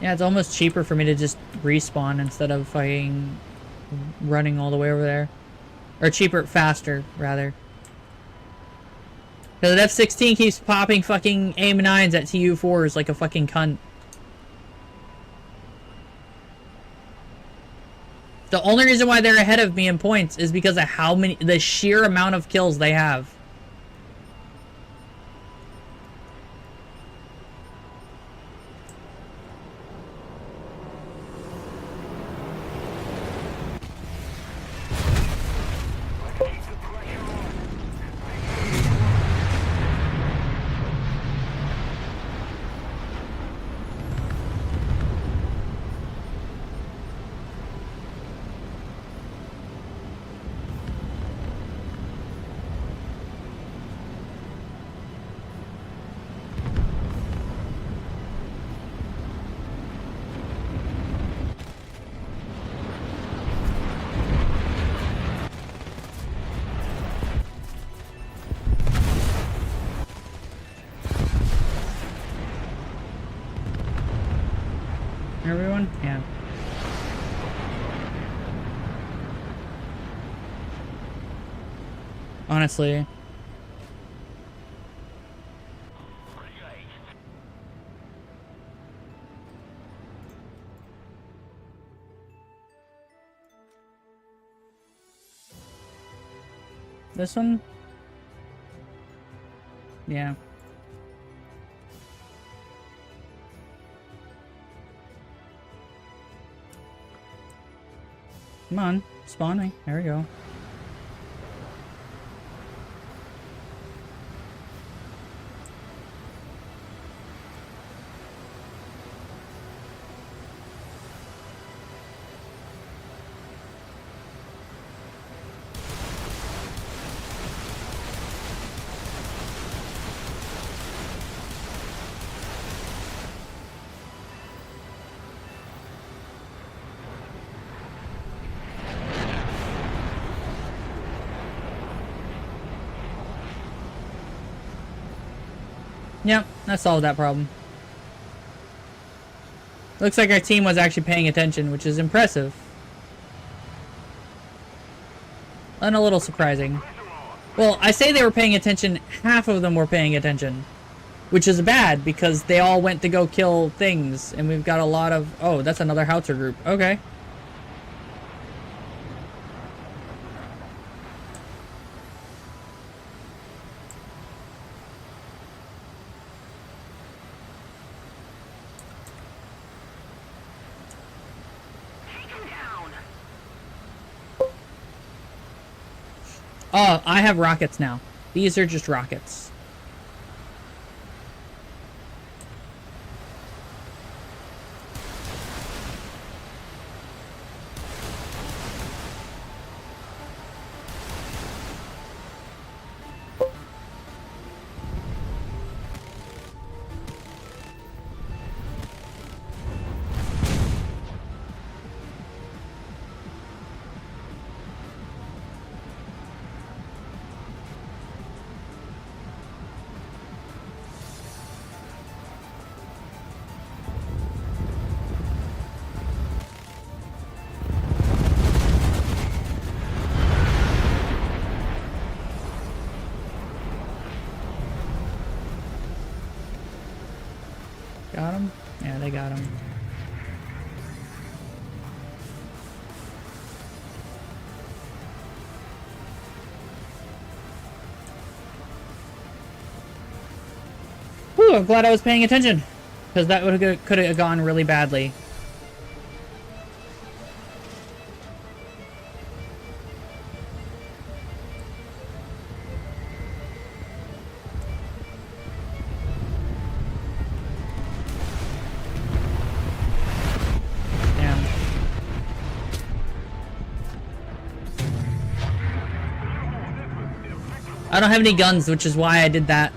Yeah, it's almost cheaper for me to just respawn instead of fucking running all the way over there. Or cheaper, faster, rather. Because F-16 keeps popping fucking AIM-9s at TU-4s like a fucking cunt. The only reason why they're ahead of me in points is because of how many, the sheer amount of kills they have. Everyone? Yeah. Honestly. This one? Yeah. Come on, spawn me. There we go. Yep, that solved that problem. Looks like our team was actually paying attention, which is impressive. And a little surprising. Well, I say they were paying attention, half of them were paying attention. Which is bad, because they all went to go kill things, and we've got a lot of... Oh, that's another Howitzer group. Okay. Oh, I have rockets now. These are just rockets. Got him? Yeah, they got him. Whew, I'm glad I was paying attention. Because that could have gone really badly. I don't have any guns, which is why I did that.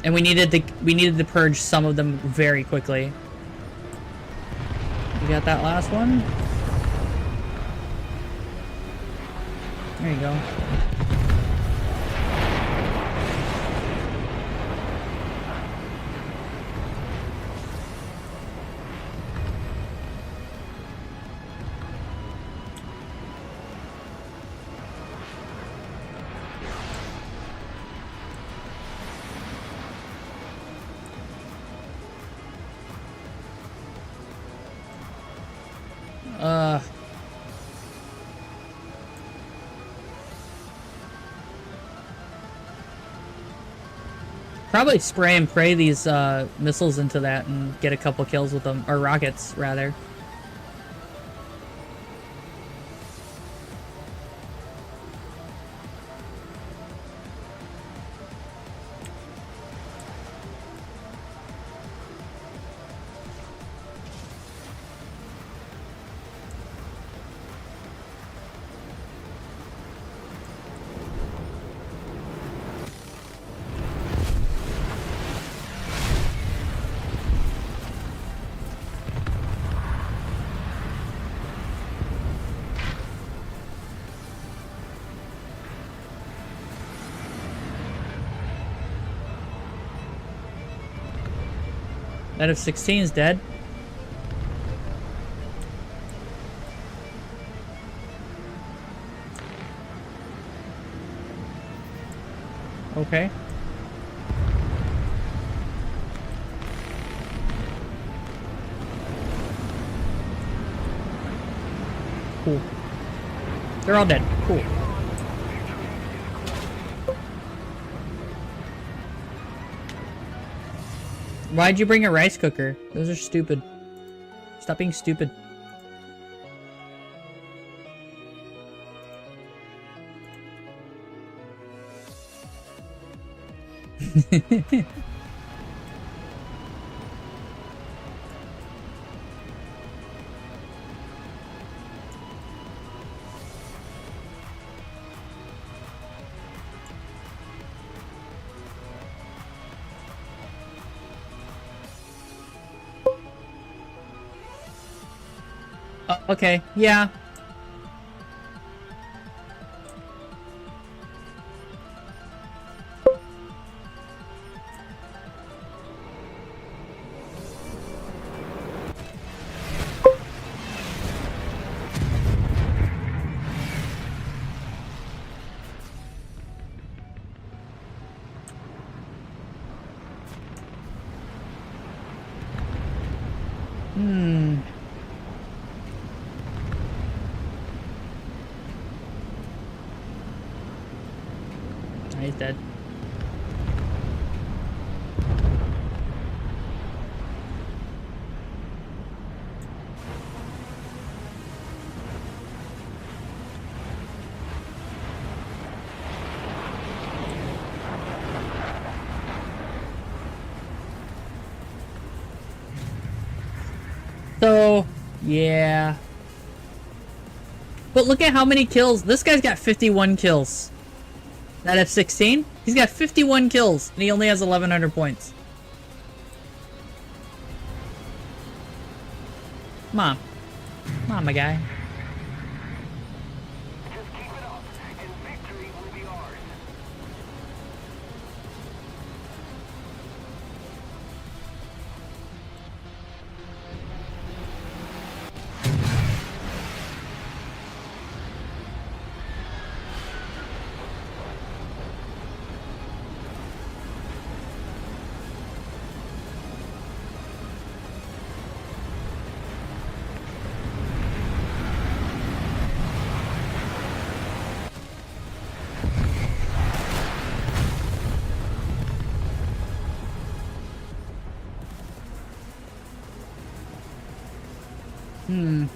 And we needed to purge some of them very quickly. You got that last one? There you go. Probably spray and pray these missiles into that and get a couple kills with them, or rockets rather. That F-16 is dead. Okay. Cool. They're all dead. Cool. Why'd you bring a rice cooker? Those are stupid. Stop being stupid. Okay, yeah. He's dead. So, yeah. But look at how many kills. This guy's got 51 kills. That F-16? He's got 51 kills, and he only has 1,100 points. Come on. Come on, my guy. No.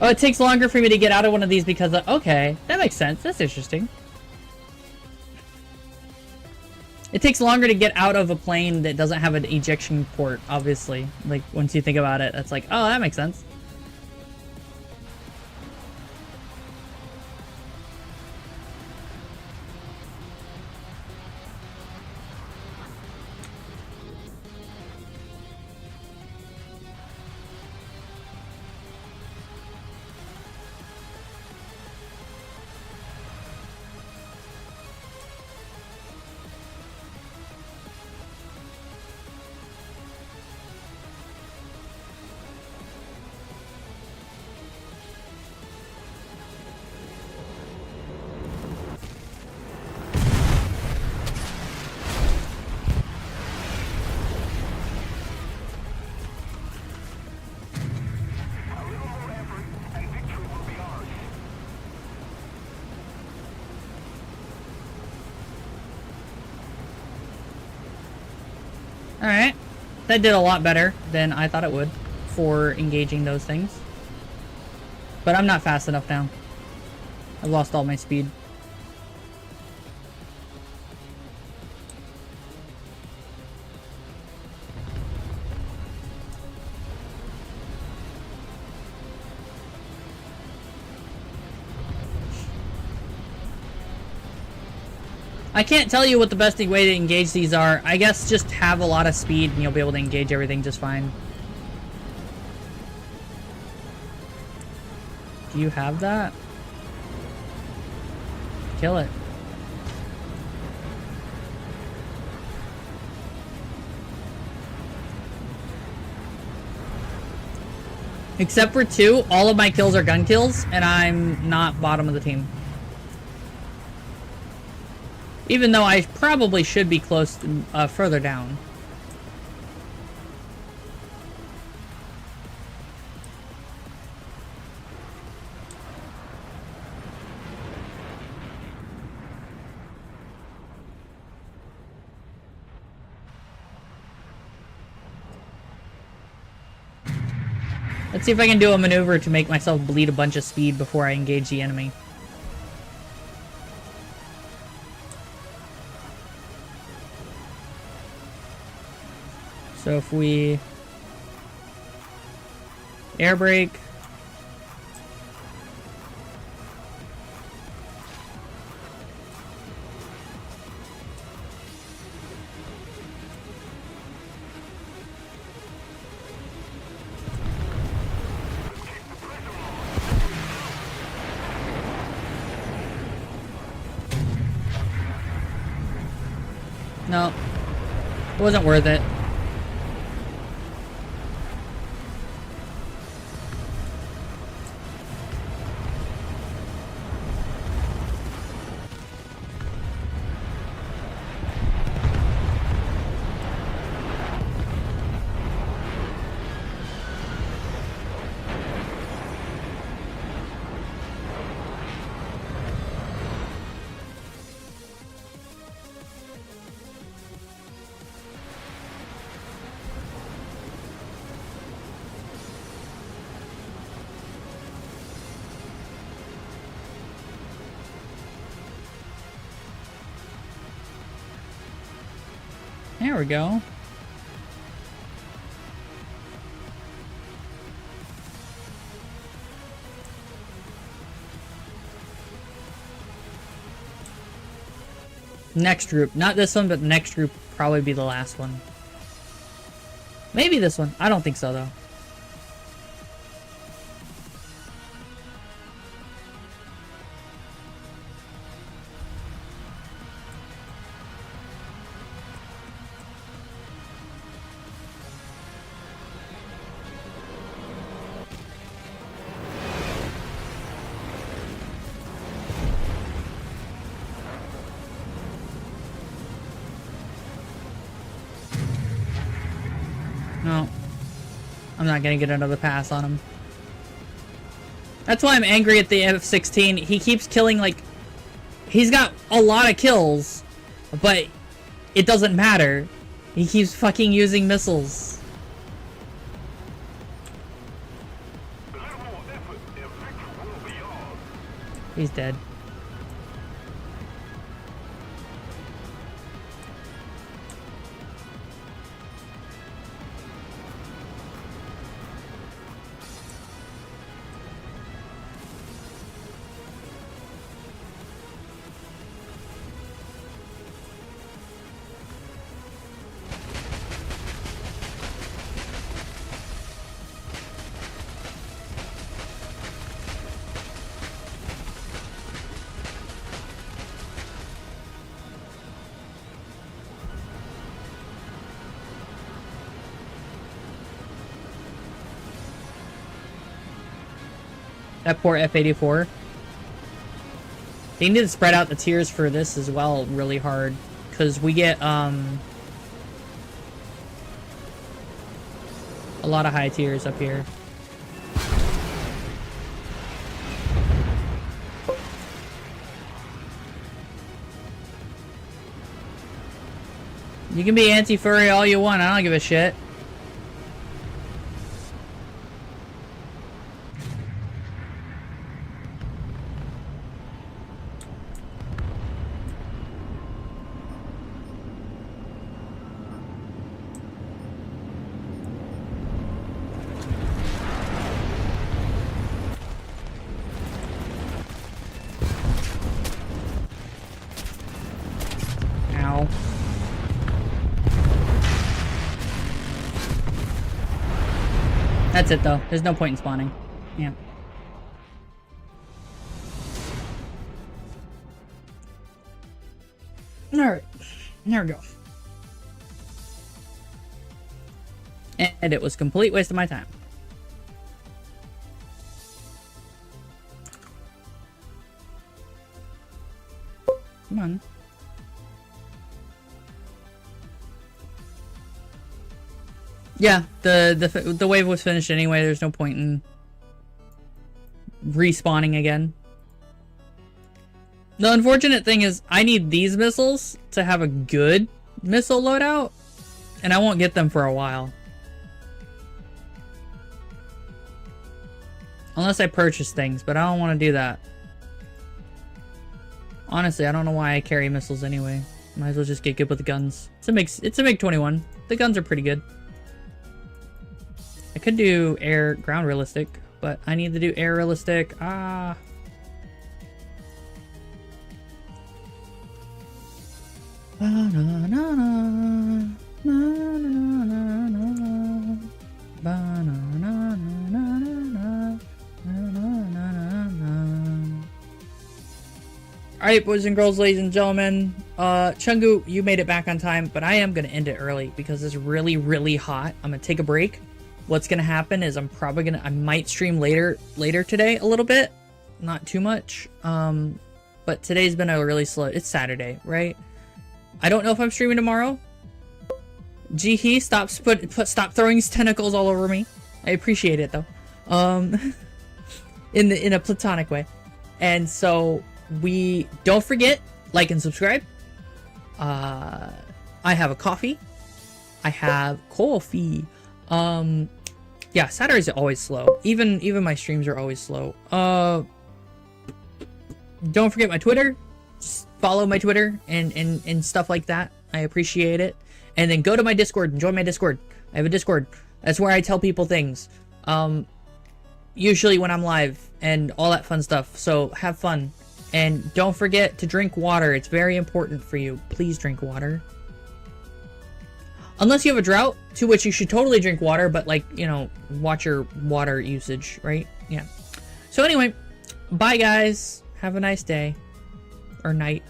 Oh, it takes longer for me to get out of one of these because of... Okay, that makes sense. That's interesting. It takes longer to get out of a plane that doesn't have an ejection port, obviously. Like, once you think about it, that's like, oh, that makes sense. Alright. That did a lot better than I thought it would for engaging those things. But I'm not fast enough now. I've lost all my speed. I can't tell you what the best way to engage these are. I guess just have a lot of speed and you'll be able to engage everything just fine. Do you have that? Kill it. Except for 2, all of my kills are gun kills, and I'm not bottom of the team. Even though I probably should be close to, further down. Let's see if I can do a maneuver to make myself bleed a bunch of speed before I engage the enemy. So if we air brake, no, it wasn't worth it. There we go. Next group. Not this one, but the next group probably be the last one. Maybe this one. I don't think so, though. No. I'm not gonna get another pass on him. That's why I'm angry at the F-16. He keeps killing, like... He's got a lot of kills, but it doesn't matter. He keeps fucking using missiles. He's dead. That poor F-84. They need to spread out the tiers for this as well really hard. Because we get, a lot of high tiers up here. You can be anti-furry all you want, I don't give a shit. Ow. That's it though. There's no point in spawning. Yeah. Alright. There we go. And it was a complete waste of my time. Come on. Yeah, the wave was finished anyway. There's no point in respawning again. The unfortunate thing is I need these missiles to have a good missile loadout, and I won't get them for a while. Unless I purchase things, but I don't want to do that. Honestly, I don't know why I carry missiles anyway. Might as well just get good with the guns. It's a MiG-21. The guns are pretty good. I could do air ground realistic, but I need to do air realistic. Ah. Alright, boys and girls, ladies and gentlemen, Chungu, you made it back on time, but I am going to end it early because it's really, really hot. I'm going to take a break. What's going to happen is I might stream later today a little bit. Not too much. But today's been a really slow, it's Saturday, right? I don't know if I'm streaming tomorrow. Jihi, stop throwing his tentacles all over me. I appreciate it though. In a platonic way. And so don't forget, like and subscribe. I have a coffee. I have coffee. Yeah, Saturdays are always slow. Even my streams are always slow. Don't forget my Twitter. Just follow my Twitter and stuff like that. I appreciate it. And then go to my Discord and join my Discord. I have a Discord. That's where I tell people things. Usually when I'm live and all that fun stuff. So have fun. And don't forget to drink water. It's very important for you. Please drink water. Unless you have a drought, to which you should totally drink water, but like, you know, watch your water usage, right? Yeah. So anyway, bye guys. Have a nice day. Or night.